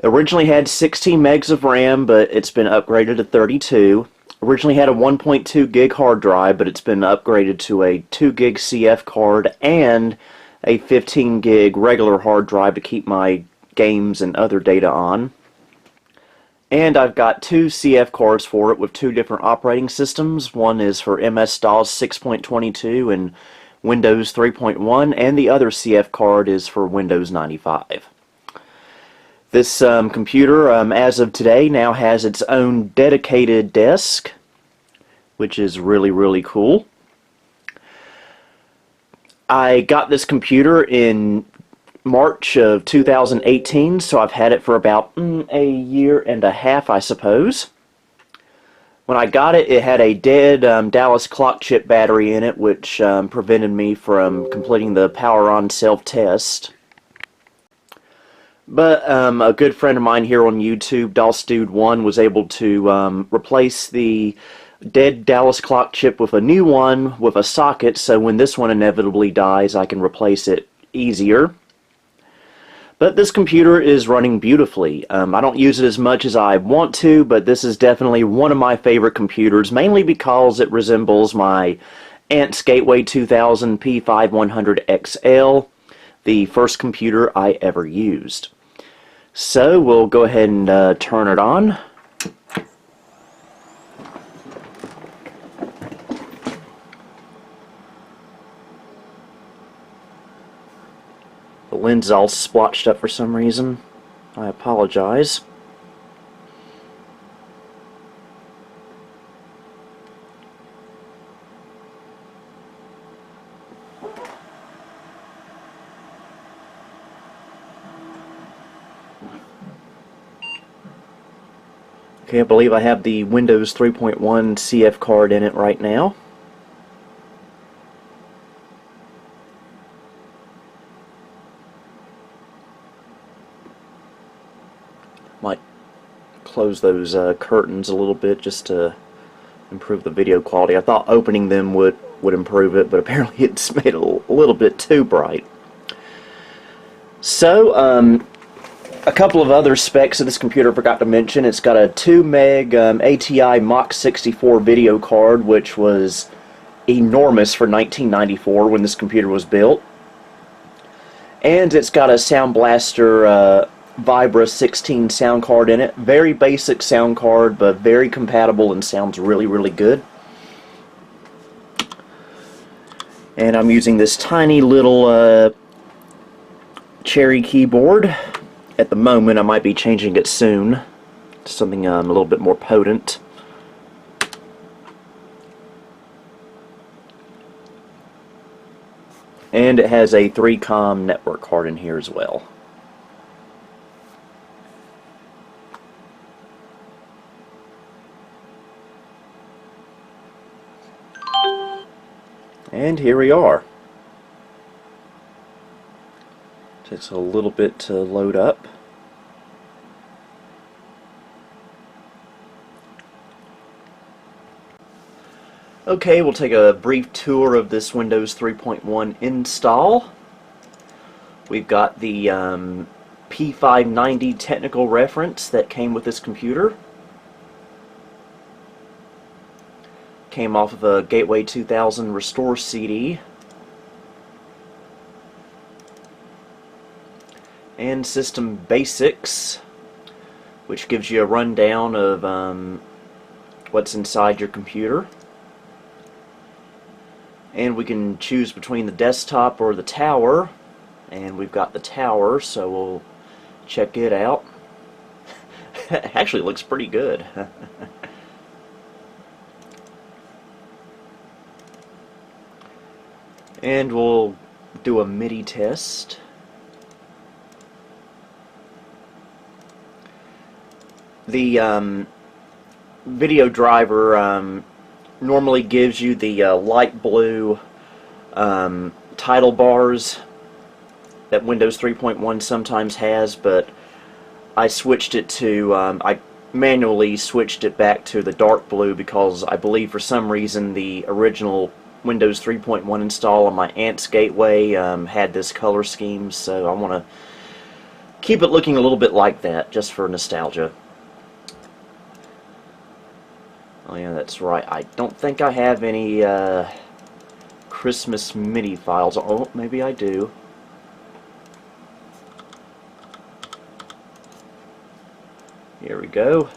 Originally had 16 megs of RAM, but it's been upgraded to 32. Originally had a 1.2 gig hard drive, but it's been upgraded to a 2 gig CF card and a 15 gig regular hard drive to keep my games and other data on. And I've got 2 CF cards for it with 2 different operating systems. One is for MS-DOS 6.22 and Windows 3.1, and the other CF card is for Windows 95. This computer, as of today, now has its own dedicated desk, which is really, really cool. I got this computer in March of 2018, so I've had it for about a year and a half, I suppose. When I got it, it had a dead Dallas clock chip battery in it, which prevented me from completing the power on self-test. But a good friend of mine here on YouTube, DOSDude1, was able to replace the dead Dallas clock chip with a new one with a socket, so when this one inevitably dies, I can replace it easier. But this computer is running beautifully. I don't use it as much as I want to, but this is definitely one of my favorite computers, mainly because it resembles my aunt's Gateway 2000 P5100XL, the first computer I ever used. So we'll go ahead and turn it on. The lens is all splotched up for some reason. I apologize. Okay, I believe I have the Windows 3.1 CF card in it right now. Might close those curtains a little bit just to improve the video quality. I thought opening them would improve it, but apparently it's made it a little bit too bright. So, a couple of other specs of this computer I forgot to mention. It's got a 2 meg ATI Mach 64 video card, which was enormous for 1994 when this computer was built. And it's got a Sound Blaster Vibra 16 sound card in it. Very basic sound card, but very compatible and sounds really, really good. And I'm using this tiny little Cherry keyboard. At the moment, I might be changing it soon to something a little bit more potent. And it has a 3-COM network card in here as well. And here we are. Takes a little bit to load up. Okay, we'll take a brief tour of this Windows 3.1 install. We've got the P590 technical reference that came with this computer. Came off of a Gateway 2000 Restore CD. And System Basics, which gives you a rundown of what's inside your computer. And we can choose between the desktop or the tower, and we've got the tower, so we'll check it out. Actually, it looks pretty good. And we'll do a MIDI test. The video driver normally gives you the light blue title bars that Windows 3.1 sometimes has, but I switched it to, I manually switched it back to the dark blue because I believe for some reason the original Windows 3.1 install on my aunt's gateway had this color scheme, so I want to keep it looking a little bit like that just for nostalgia. Oh yeah, that's right. I don't think I have any Christmas MIDI files. Oh, maybe I do. Here we go.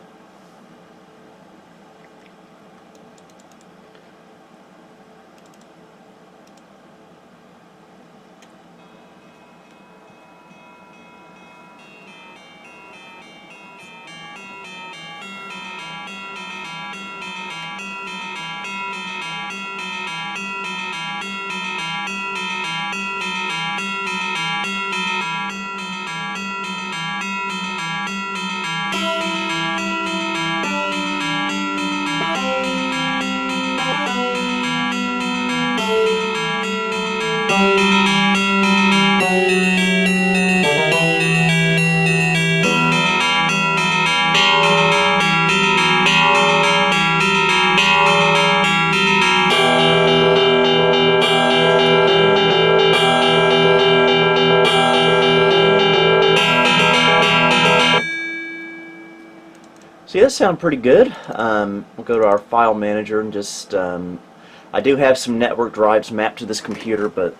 See, this sounds pretty good. We'll go to our file manager and just, I do have some network drives mapped to this computer, but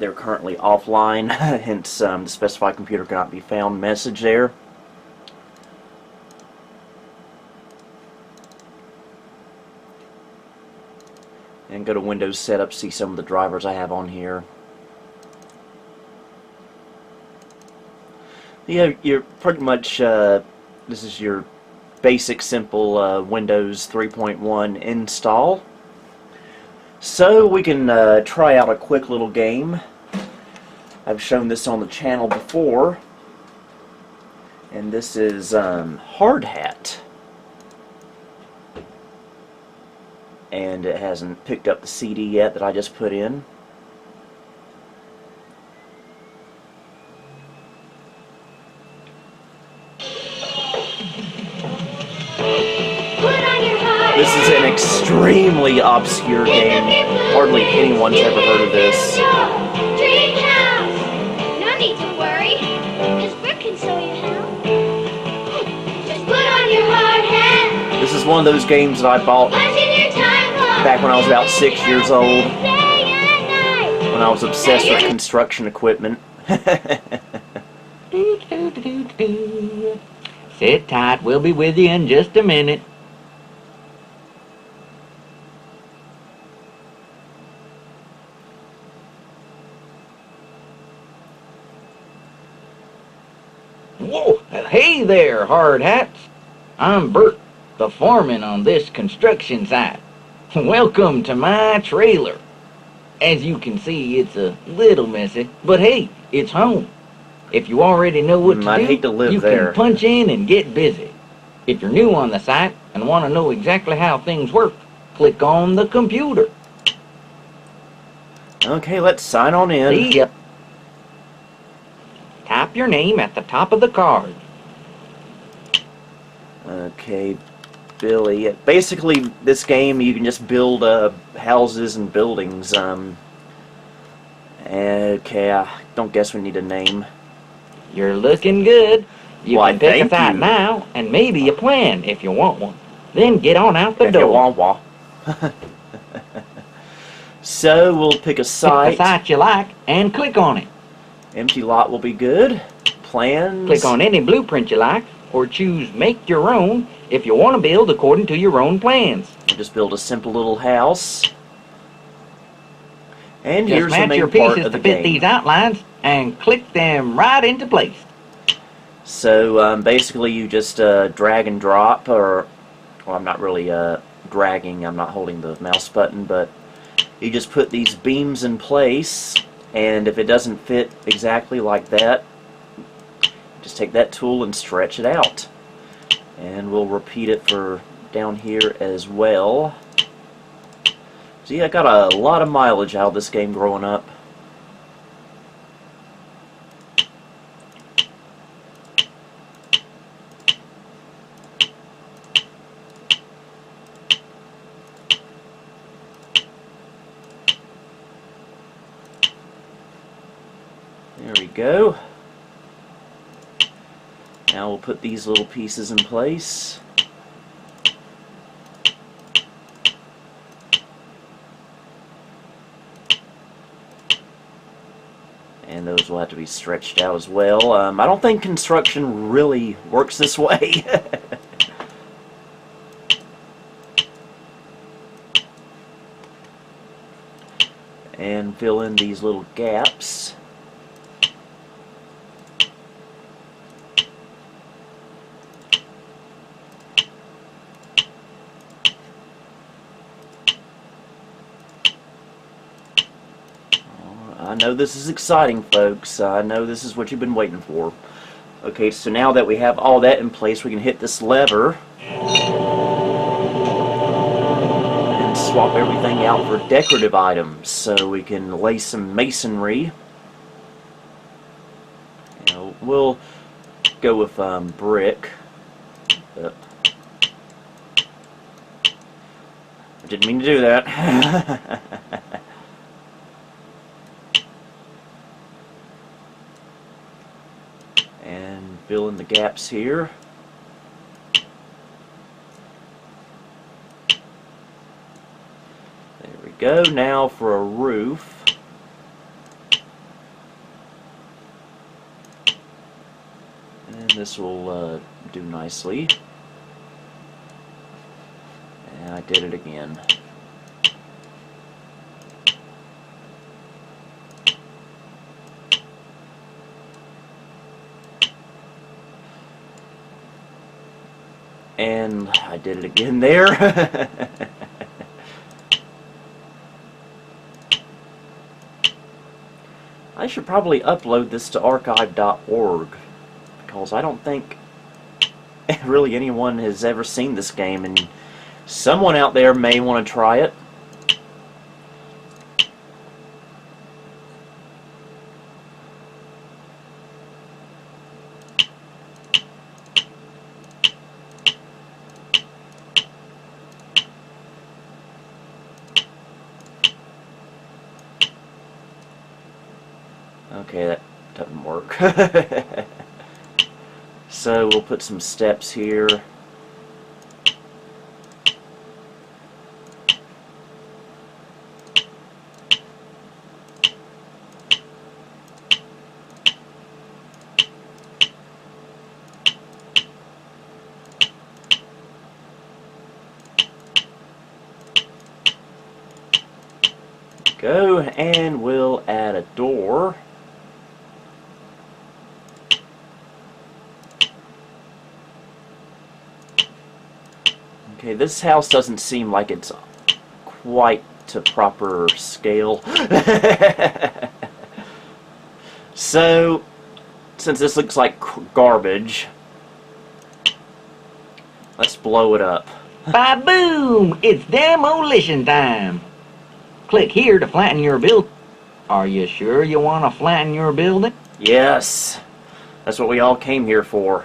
they're currently offline, hence the specified computer cannot be found message there. And go to Windows Setup, see some of the drivers I have on here. Yeah, you're pretty much, this is your basic simple Windows 3.1 install. So we can try out a quick little game. I've shown this on the channel before, and this is Hard Hat, and it hasn't picked up the CD yet that I just put in. This is an extremely obscure game. Hardly anyone's ever heard of this. Dream house! No need to worry. Miss Brooke can show you how. Just put on your hard hat. This is one of those games that I bought back when I was about 6 years old, when I was obsessed with construction equipment. Sit tight, we'll be with you in just a minute. Whoa! Hey there, hard hats. I'm Bert, the foreman on this construction site. Welcome to my trailer. As you can see, it's a little messy, but hey, it's home. If you already know what to I'd do, hate to live you there. can punch in and get busy. If you're new on the site and want to know exactly how things work, click on the computer. Okay, let's sign on in. See ya. Type your name at the top of the card. Okay, Billy. Basically, this game you can just build houses and buildings. Okay, I don't guess we need a name. You're looking good. You Why, can pick a thank site you. now and maybe a plan if you want one. Then get on out the If you door. want one. So we'll pick a Pick the site. site you like and click on it. Empty lot will be good. Plans. Click on any blueprint you like or choose Make Your Own if you want to build according to your own plans. We'll just build a simple little house. And Just here's the match main your part pieces of the to fit game. these outlines and click them right into place. So basically you just drag and drop, or well, I'm not really dragging, I'm not holding the mouse button, but You just put these beams in place, and if it doesn't fit exactly like that, just take that tool and stretch it out. And we'll repeat it for down here as well. See, I got a lot of mileage out of this game growing up. There we go. Now we'll put these little pieces in place. And those will have to be stretched out as well. I don't think construction really works this way. And fill in these little gaps. I know this is exciting, folks. I know this is what you've been waiting for. Okay, so now that we have all that in place, we can hit this lever and swap everything out for decorative items. So we can lay some masonry. You know, we'll go with brick. I didn't mean to do that. And fill in the gaps here. There we go. Now for a roof. And this will do nicely. And I did it again. And I did it again there. I should probably upload this to archive.org, because I don't think really anyone has ever seen this game, and someone out there may want to try it. Okay, that doesn't work. So we'll put some steps here. Go, and we'll add a door. Okay, this house doesn't seem like it's quite to proper scale. So, since this looks like garbage, let's blow it up. Ba-boom! It's demolition time! Click here to flatten your build. Are you sure you want to flatten your building? Yes, that's what we all came here for.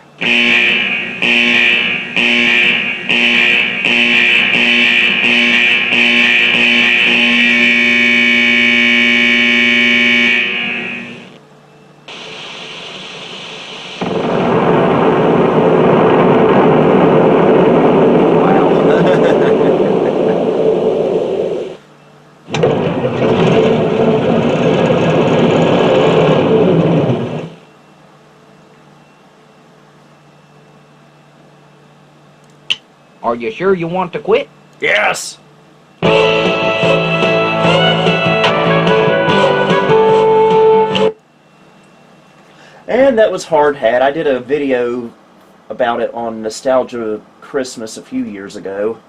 Are you sure you want to quit? Yes! And that was Hard Hat. I did a video about it on Nostalgia Christmas a few years ago.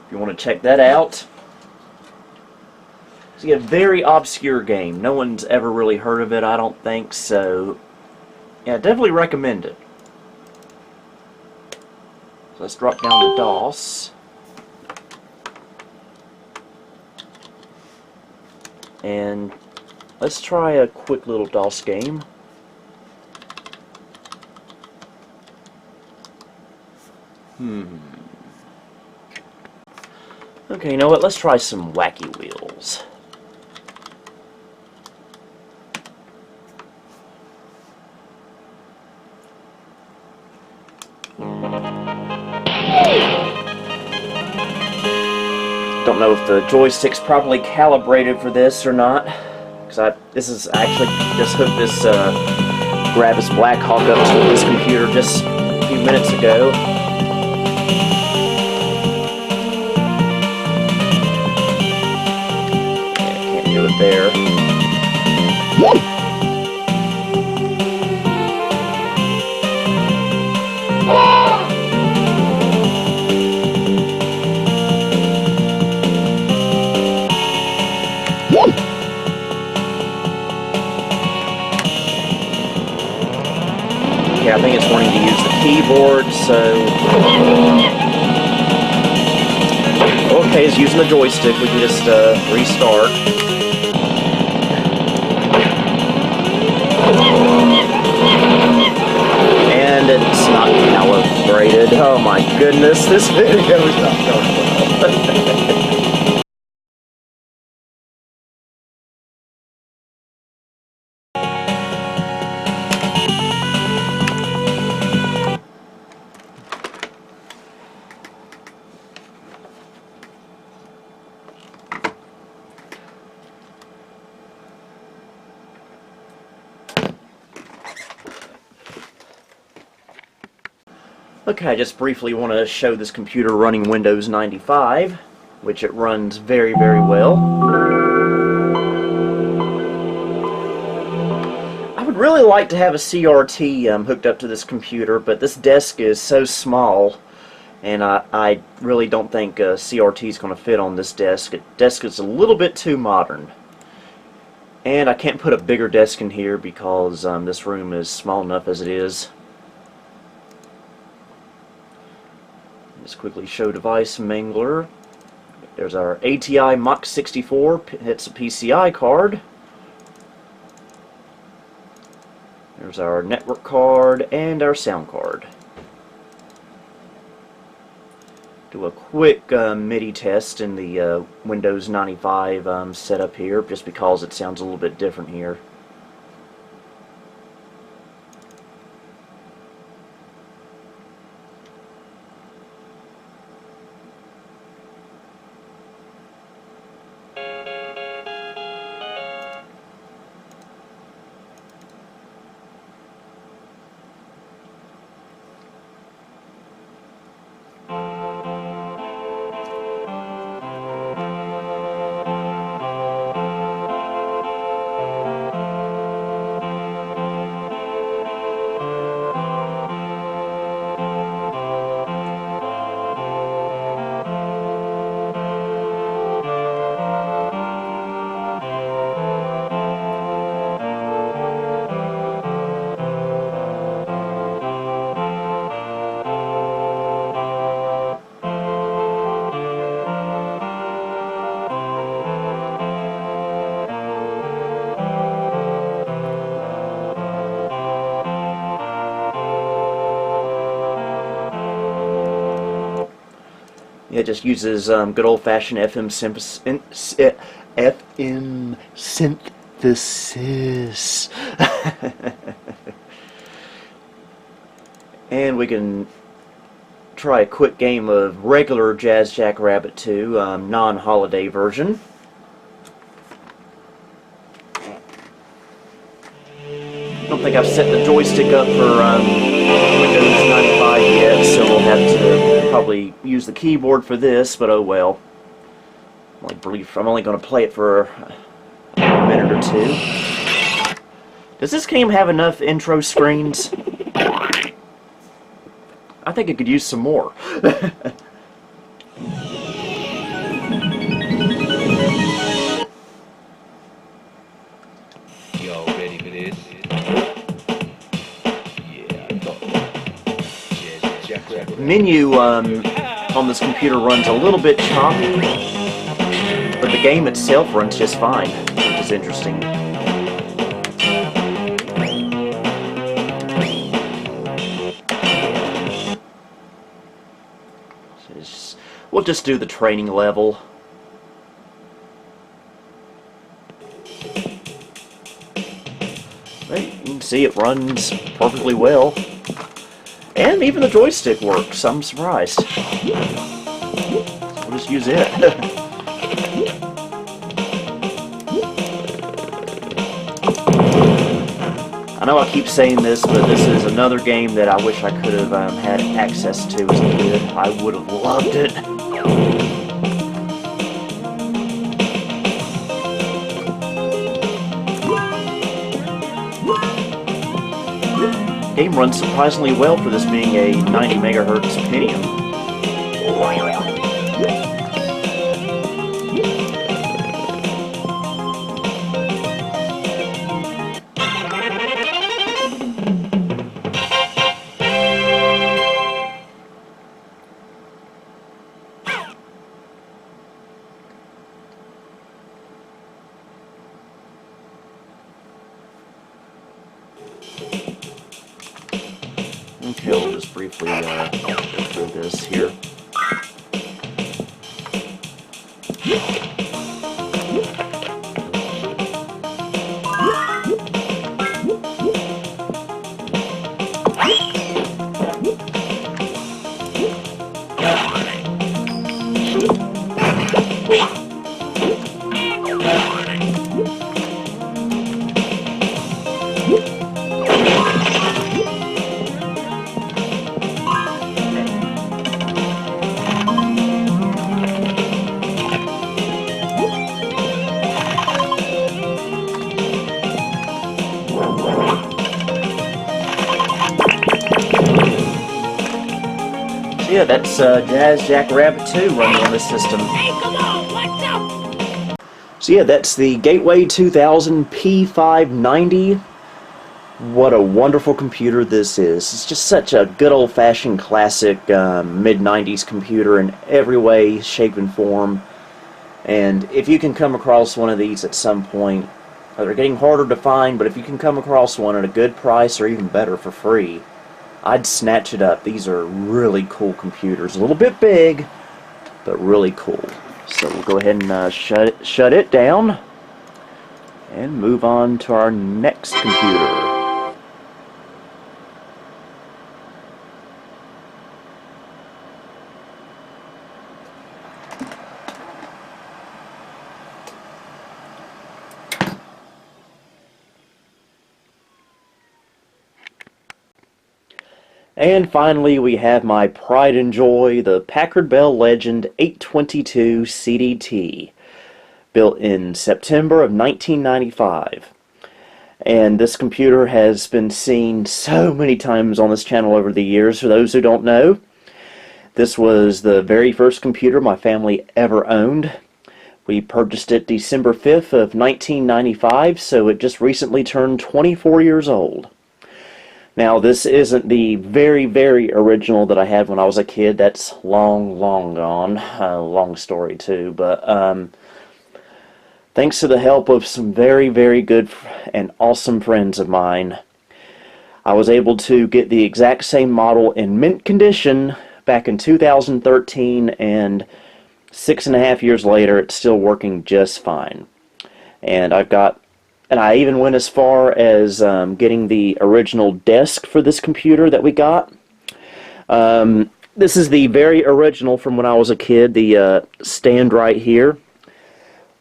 If you want to check that out. It's a very obscure game. No one's ever really heard of it, I don't think, so yeah, definitely recommend it. So let's drop down to DOS. And let's try a quick little DOS game. Okay, you know what? Let's try some Wacky Wheels. Don't know if the joystick's properly calibrated for this or not, because this is actually just hooked this Gravis Blackhawk up to this computer just a few minutes ago. Yeah, can't do it there. Yeah, I think it's wanting to use the keyboard, so... Okay, it's using the joystick. We can just restart. And it's not calibrated. Oh my goodness, this video is not going well. Okay, I just briefly want to show this computer running Windows 95, which it runs very, very well. I would really like to have a CRT hooked up to this computer, but this desk is so small, and I really don't think a CRT is going to fit on this desk. The desk is a little bit too modern. And I can't put a bigger desk in here because this room is small enough as it is. Just quickly show device mangler. There's our ATI Mach 64. It's a PCI card. There's our network card and our sound card. Do a quick MIDI test in the Windows 95 setup here, just because it sounds a little bit different here. It just uses good old-fashioned FM synthesis. And we can try a quick game of regular Jazz Jackrabbit 2, non-holiday version. I don't think I've set the joystick up for Windows 95 yet, so we'll have to probably use the keyboard for this, but oh well. I'm only going to play it for a minute or two. Does this game have enough intro screens? I think it could use some more. menu on this computer runs a little bit choppy, but the game itself runs just fine, which is interesting. So we'll just do the training level. You can see it runs perfectly well. And even the joystick works. I'm surprised. So we'll just use it. I know I keep saying this, but this is another game that I wish I could have had access to as a kid. I would have loved it. Game runs surprisingly well for this being a 90 megahertz Pentium. Okay, we'll just briefly go through this here. Yeah, that's Jazz Jackrabbit 2 running on this system. Hey, come on, what's up? So yeah, that's the Gateway 2000 P590. What a wonderful computer this is. It's just such a good old-fashioned classic mid-90s computer in every way, shape, and form. And if you can come across one of these at some point, they're getting harder to find, but if you can come across one at a good price or even better for free, I'd snatch it up. These are really cool computers. A little bit big, but really cool. So we'll go ahead and shut it down and move on to our next computer. And finally, we have my pride and joy, the Packard Bell Legend 822 CDT, built in September of 1995. And this computer has been seen so many times on this channel over the years. For those who don't know, this was the very first computer my family ever owned. We purchased it December 5th of 1995, so it just recently turned 24 years old. Now, this isn't the very, very original that I had when I was a kid. That's long, long gone. Long story, too. But thanks to the help of some very, very good and awesome friends of mine, I was able to get the exact same model in mint condition back in 2013, and 6.5 years later, it's still working just fine. And I even went as far as getting the original desk for this computer that we got. This is the very original from when I was a kid, the stand right here.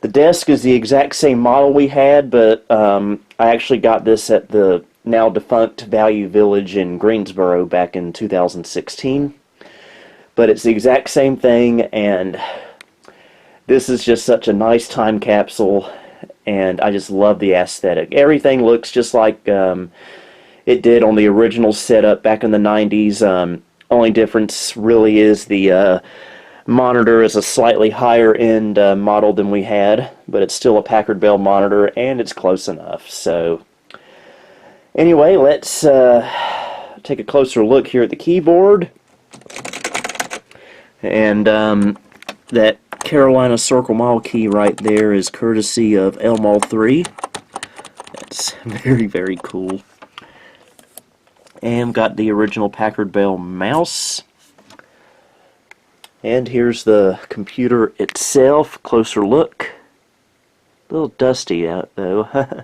The desk is the exact same model we had, but I actually got this at the now defunct Value Village in Greensboro back in 2016. But it's the exact same thing, and this is just such a nice time capsule. And I just love the aesthetic. Everything looks just like it did on the original setup back in the 90s. Only difference really is the monitor is a slightly higher end model than we had, but it's still a Packard Bell monitor, and it's close enough. So anyway, let's take a closer look here at the keyboard. And that Carolina Circle Mile key right there is courtesy of Elmall 3. That's very, very cool. And got the original Packard Bell mouse. And here's the computer itself. Closer look. A little dusty out though.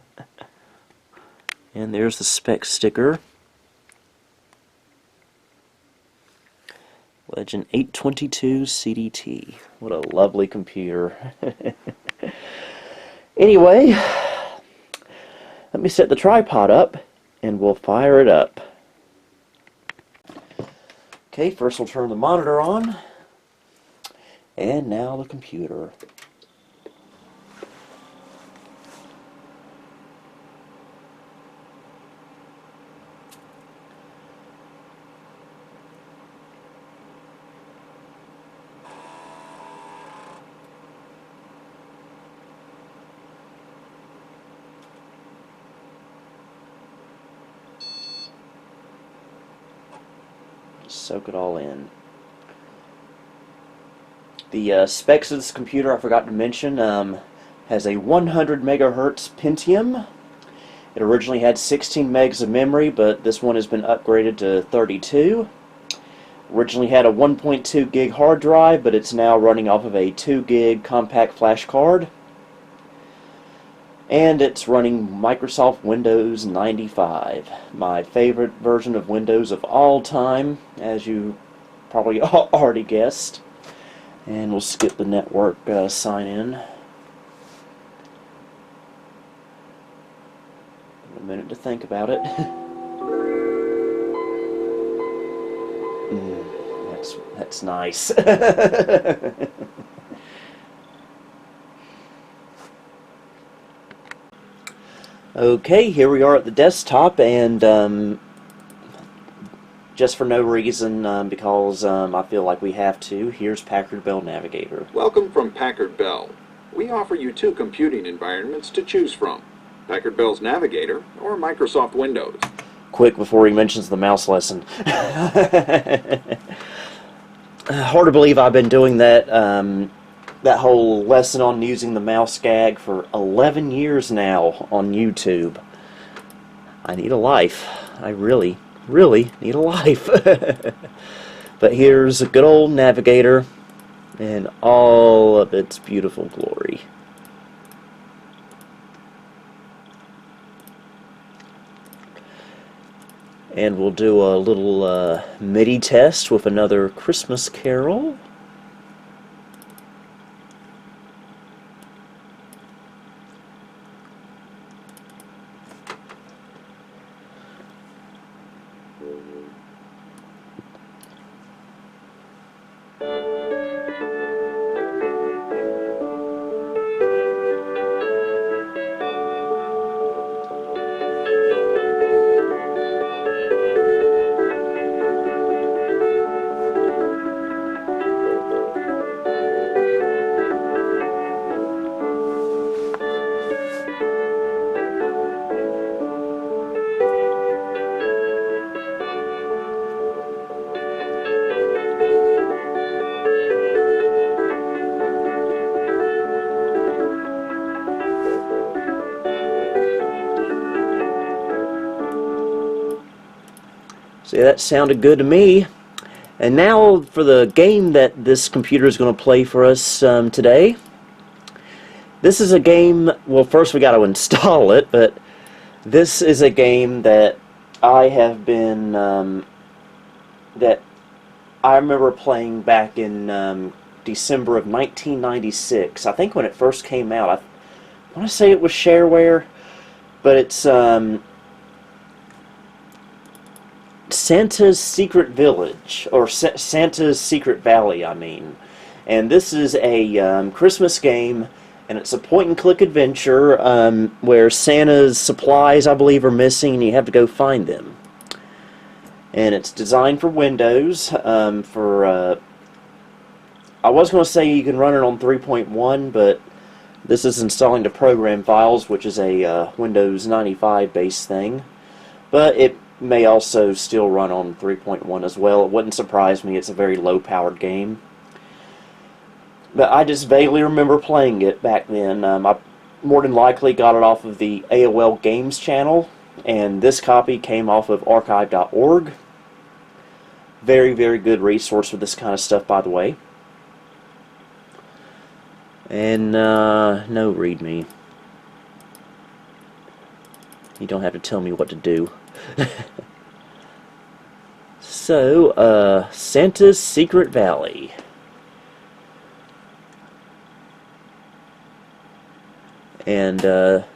And there's the spec sticker. Legend 822 CDT. What a lovely computer. Anyway, let me set the tripod up and we'll fire it up. Okay, first we'll turn the monitor on. And now the computer. Soak it all in. The specs of this computer, I forgot to mention, has a 100 megahertz Pentium. It originally had 16 megs of memory, but this one has been upgraded to 32. Originally had a 1.2 gig hard drive, but it's now running off of a 2 gig compact flash card. And it's running Microsoft Windows 95, my favorite version of Windows of all time, as you probably already guessed. And we'll skip the network sign in. A minute to think about it. That's nice. Okay, here we are at the desktop, and just for no reason, because I feel like we have to, here's Packard Bell Navigator. Welcome from Packard Bell. We offer you two computing environments to choose from, Packard Bell's Navigator or Microsoft Windows. Quick, before he mentions the mouse lesson. Hard to believe I've been doing that, that whole lesson on using the mouse gag for 11 years now on YouTube. I need a life. I really, really need a life. But here's a good old Navigator in all of its beautiful glory. And we'll do a little MIDI test with another Christmas Carol. See, that sounded good to me. And now for the game that this computer is going to play for us today. This is a game, well, first we got to install it, but this is a game that I have been, that I remember playing back in December of 1996. I think when it first came out. I want to say it was shareware, but it's Santa's Secret Village, or Santa's Secret Valley, I mean. And this is a Christmas game, and it's a point-and-click adventure where Santa's supplies, I believe, are missing, and you have to go find them. And it's designed for Windows. I was going to say you can run it on 3.1, but this is installing the program files, which is a Windows 95 based thing. But it may also still run on 3.1 as well. It wouldn't surprise me. It's a very low-powered game. but I just vaguely remember playing it back then. I more than likely got it off of the AOL Games channel, and this copy came off of archive.org. Very, very good resource for this kind of stuff, by the way. And, no README. You don't have to tell me what to do. So, Santa's Secret Valley. And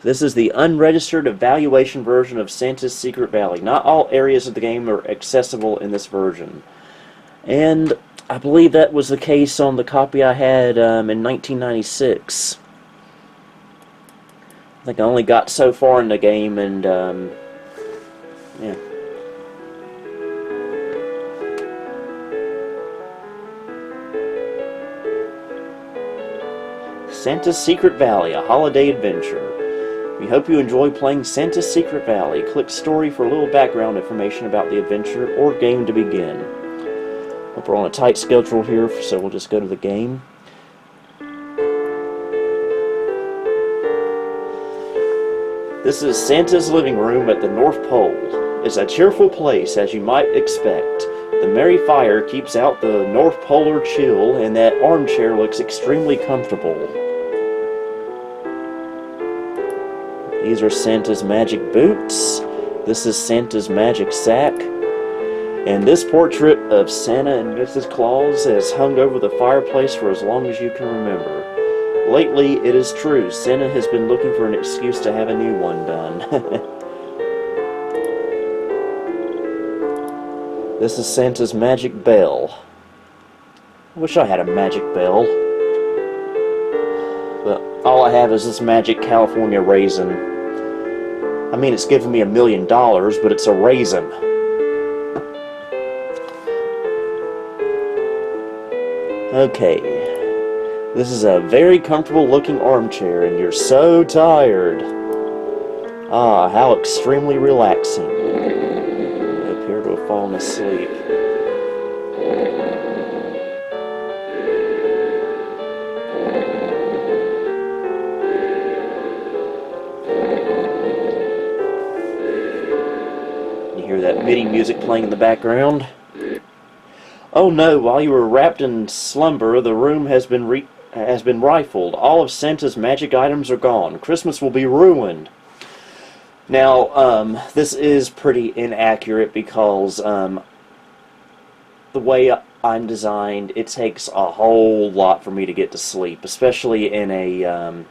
this is the unregistered evaluation version of Santa's Secret Valley. Not all areas of the game are accessible in this version. And I believe that was the case on the copy I had in 1996. I think I only got so far in the game, and yeah. Santa's Secret Valley, a holiday adventure. We hope you enjoy playing Santa's Secret Valley. Click Story for a little background information about the adventure or game to begin. Hope we're on a tight schedule here, so we'll just go to the game. This is Santa's living room at the North Pole. It's a cheerful place, as you might expect. The merry fire keeps out the North Polar chill, and that armchair looks extremely comfortable. These are Santa's magic boots. This is Santa's magic sack. And this portrait of Santa and Mrs. Claus has hung over the fireplace for as long as you can remember. Lately, it is true, Santa has been looking for an excuse to have a new one done. This is Santa's magic bell. I wish I had a magic bell. But all I have is this magic California raisin. I mean, it's giving me $1 million, but it's a raisin. Okay. This is a very comfortable looking armchair, and you're so tired. Ah, how extremely relaxing. I appear to have fallen asleep. You hear that MIDI music playing in the background? Oh no, while you were wrapped in slumber, the room has been rifled. All of Santa's magic items are gone. Christmas will be ruined. Now, this is pretty inaccurate because the way I'm designed, it takes a whole lot for me to get to sleep, especially in a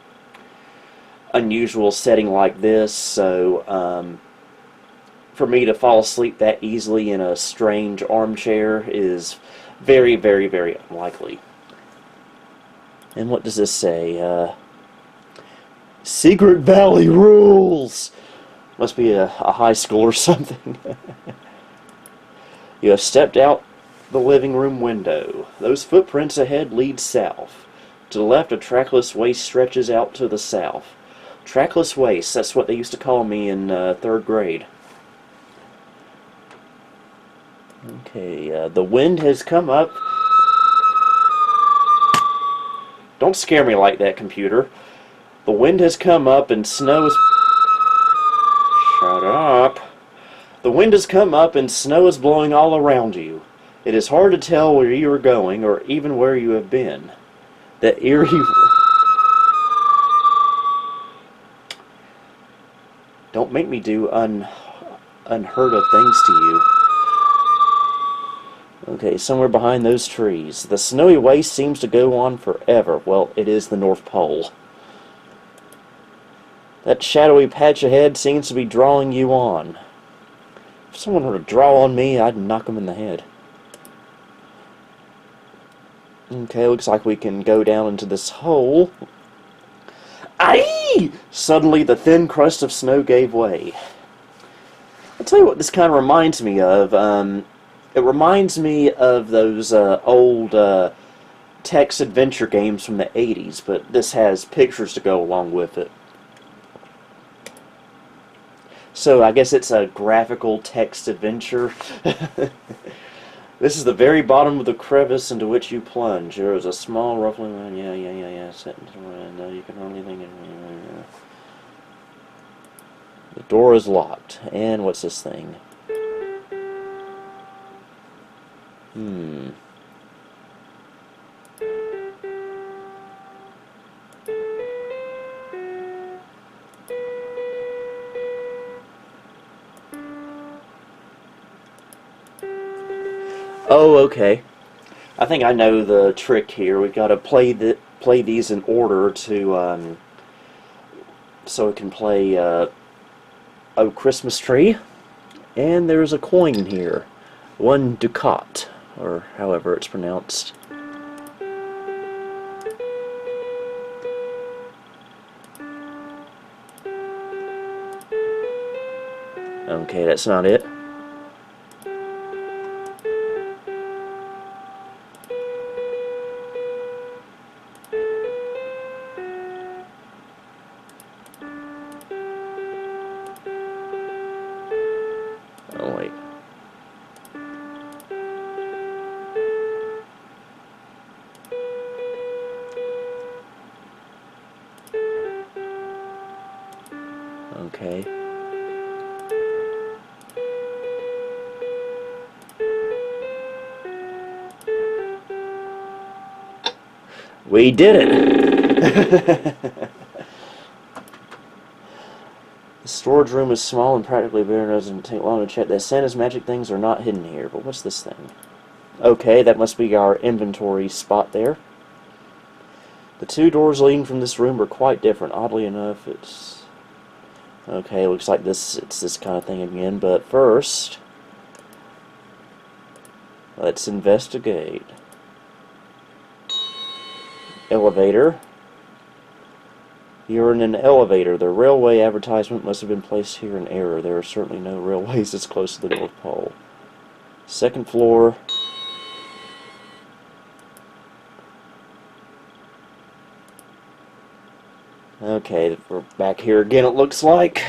unusual setting like this. So, for me to fall asleep that easily in a strange armchair is very, very, very unlikely. And what does this say? Secret Valley rules! Must be a high school or something. You have stepped out the living room window. Those footprints ahead lead south. To the left, a trackless waste stretches out to the south. Trackless waste, that's what they used to call me in 3rd grade. Okay, the wind has come up. Don't scare me like that, computer. The wind has come up and snow is... Shut up. The wind has come up and snow is blowing all around you. It is hard to tell where you are going or even where you have been. That eerie... Don't make me do unheard of things to you. Okay, somewhere behind those trees. The snowy waste seems to go on forever. Well, it is the North Pole. That shadowy patch ahead seems to be drawing you on. If someone were to draw on me, I'd knock them in the head. Okay, looks like we can go down into this hole. Aye! Suddenly, the thin crust of snow gave way. I'll tell you what this kind of reminds me of. It reminds me of those old text adventure games from the 80s, but this has pictures to go along with it. So I guess it's a graphical text adventure. This is the very bottom of the crevice into which you plunge. There is a small, roughly, yeah. No, you can hardly think. The door is locked. And what's this thing? Oh, okay. I think I know the trick here. We've got to play these in order to so it can play Oh Christmas Tree. And there's a coin here. 1 ducat, or however it's pronounced. Okay, that's not it. Oh, wait. Okay. We did it! The storage room is small and practically bare. It doesn't take long to check that Santa's magic things are not hidden here. But what's this thing? Okay, that must be our inventory spot there. The 2 doors leading from this room are quite different. Oddly enough, it's... Okay, looks like it's this kind of thing again. But first, let's investigate. Elevator. You're in an elevator. The railway advertisement must have been placed here in error. There are certainly no railways this close to the North Pole. 2nd floor. Okay, we're back here again, it looks like.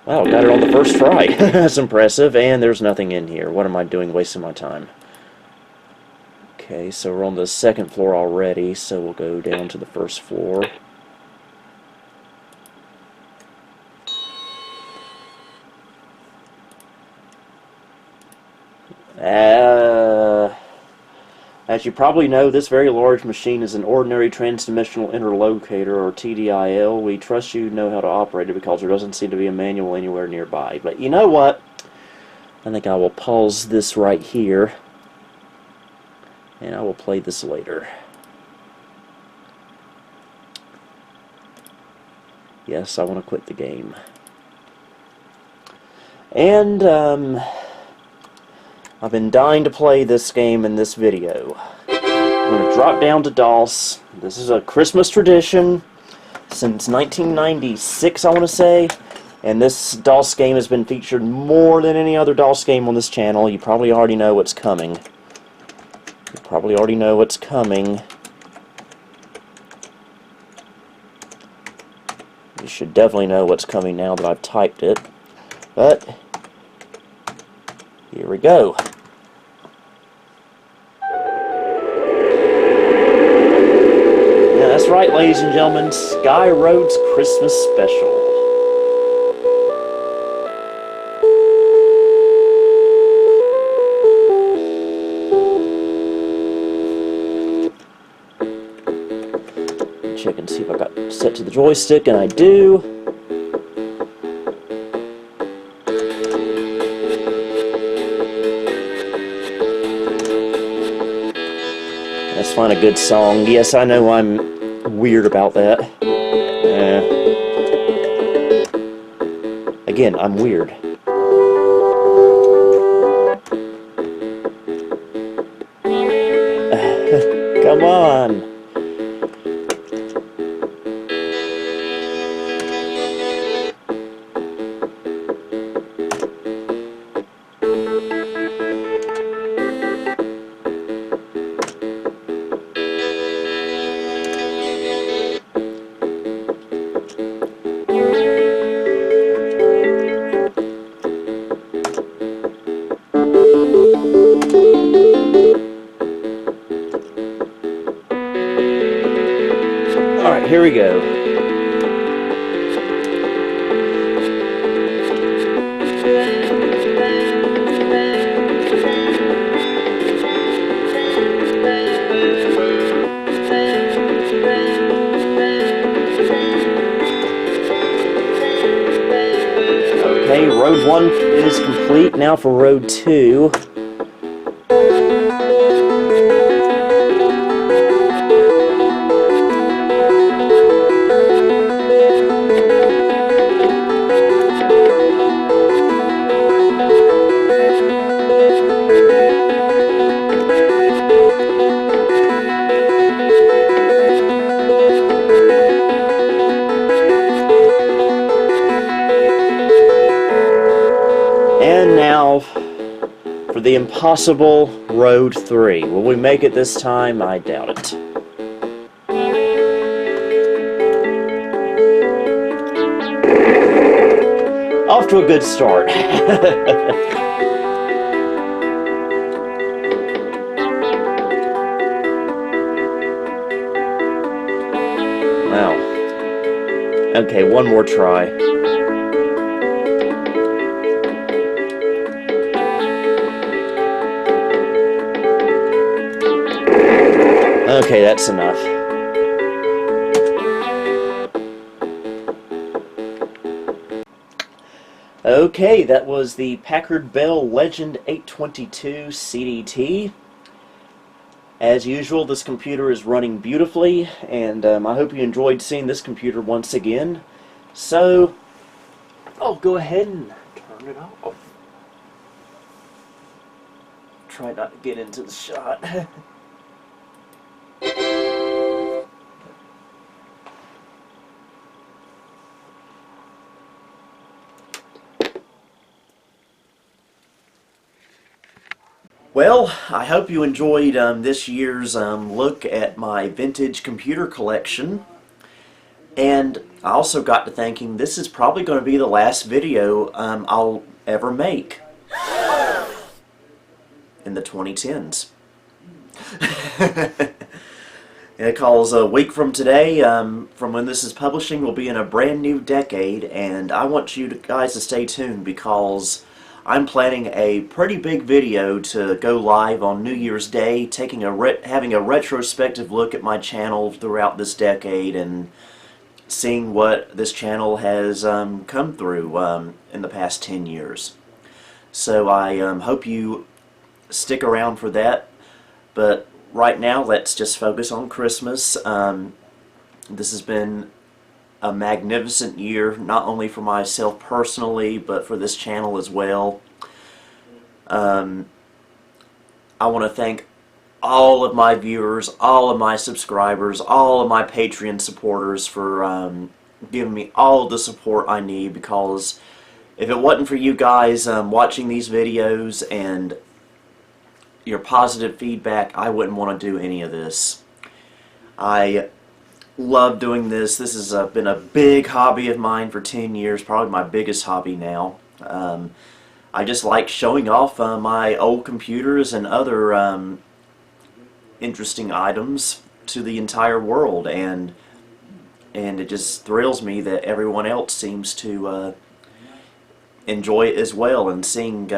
Wow, got it on the first try. That's impressive. And there's nothing in here. What am I doing wasting my time? Okay, so we're on the 2nd floor already, so we'll go down to the 1st floor. As you probably know, this very large machine is an ordinary transdimensional interlocator, or TDIL. We trust you know how to operate it because there doesn't seem to be a manual anywhere nearby. But you know what? I think I will pause this right here, and I will play this later. Yes, I want to quit the game. And, I've been dying to play this game in this video. I'm going to drop down to DOS. This is a Christmas tradition since 1996, I want to say. And this DOS game has been featured more than any other DOS game on this channel. You probably already know what's coming. You probably already know what's coming. You should definitely know what's coming now that I've typed it. But here we go. Yeah, that's right, ladies and gentlemen. Sky Road's Christmas Special. Check and see if I got set to the joystick, and I do. Let's find a good song. Yes, I know I'm weird about that. Again, I'm weird. Come on. Alright, here we go. Okay, road 1 is complete. Now for road 2. And now for the impossible road 3. Will we make it this time? I doubt it. Off to a good start. Wow. Okay, one more try. Okay, that's enough. Okay, that was the Packard Bell Legend 822 CDT. As usual, this computer is running beautifully, and I hope you enjoyed seeing this computer once again. So, I'll go ahead and turn it off. Try not to get into the shot. Well, I hope you enjoyed this year's look at my vintage computer collection. And I also got to thinking this is probably going to be the last video I'll ever make in the 2010s. Because a week from today, from when this is publishing, we'll be in a brand new decade, and I want you guys to stay tuned because I'm planning a pretty big video to go live on New Year's Day, having a retrospective look at my channel throughout this decade and seeing what this channel has come through in the past 10 years. So I hope you stick around for that, but right now let's just focus on Christmas. This has been a magnificent year, not only for myself personally, but for this channel as well. I want to thank all of my viewers, all of my subscribers, all of my Patreon supporters for giving me all the support I need, because if it wasn't for you guys watching these videos and your positive feedback, I wouldn't want to do any of this. I love doing this. This has been a big hobby of mine for 10 years, probably my biggest hobby now. I just like showing off my old computers and other interesting items to the entire world, and it just thrills me that everyone else seems to enjoy it as well, and seeing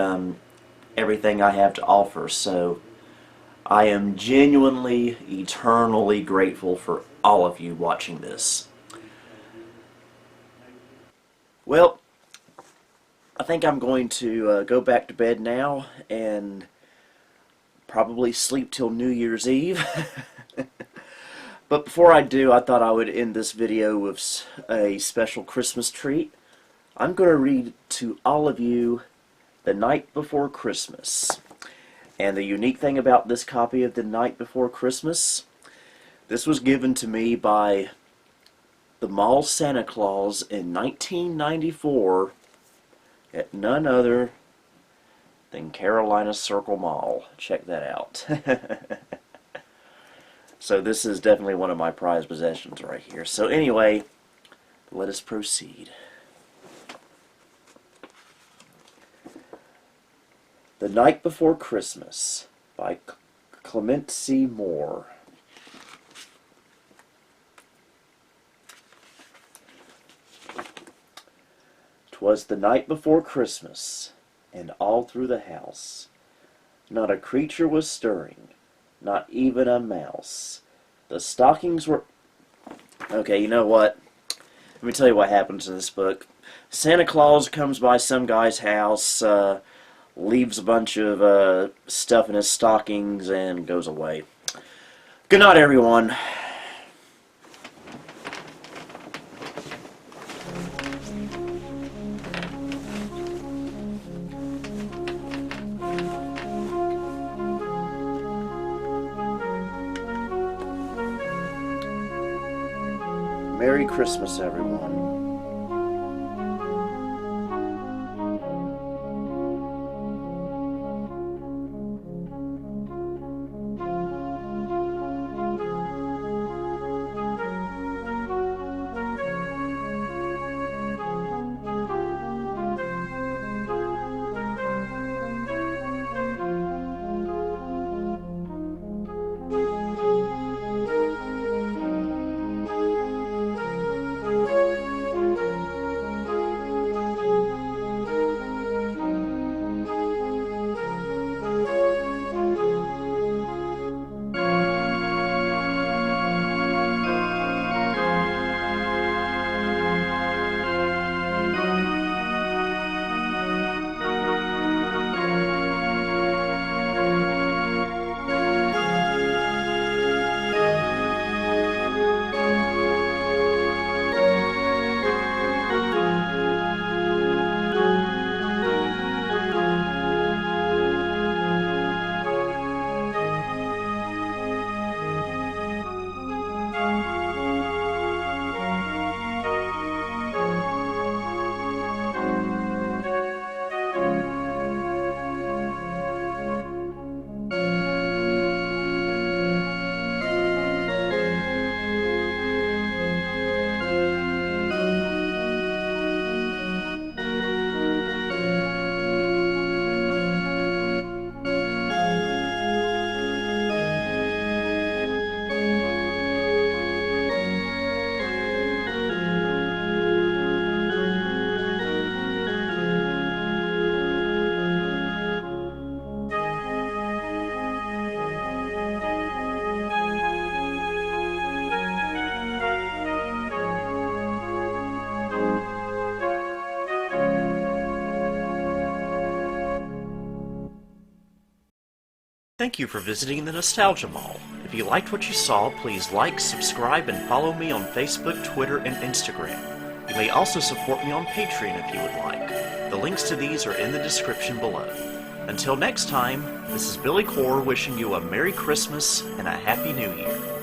everything I have to offer. So I am genuinely, eternally grateful for all of you watching this. Well, I think I'm going to go back to bed now and probably sleep till New Year's Eve. But before I do, I thought I would end this video with a special Christmas treat. I'm going to read to all of you The Night Before Christmas. And the unique thing about this copy of The Night Before Christmas, this was given to me by the Mall Santa Claus in 1994 at none other than Carolina Circle Mall. Check that out. So this is definitely one of my prized possessions right here. So anyway, let us proceed. The Night Before Christmas by Clement C. Moore. 'Twas the night before Christmas, and all through the house not a creature was stirring, not even a mouse. The stockings were... Okay, you know what? Let me tell you what happens in this book. Santa Claus comes by some guy's house, leaves a bunch of stuff in his stockings, and goes away. Good night, everyone. Merry Christmas, everyone. Thank you for visiting the Nostalgia Mall. If you liked what you saw, please like, subscribe, and follow me on Facebook, Twitter, and Instagram. You may also support me on Patreon if you would like. The links to these are in the description below. Until next time, this is Billy Core wishing you a Merry Christmas and a Happy New Year.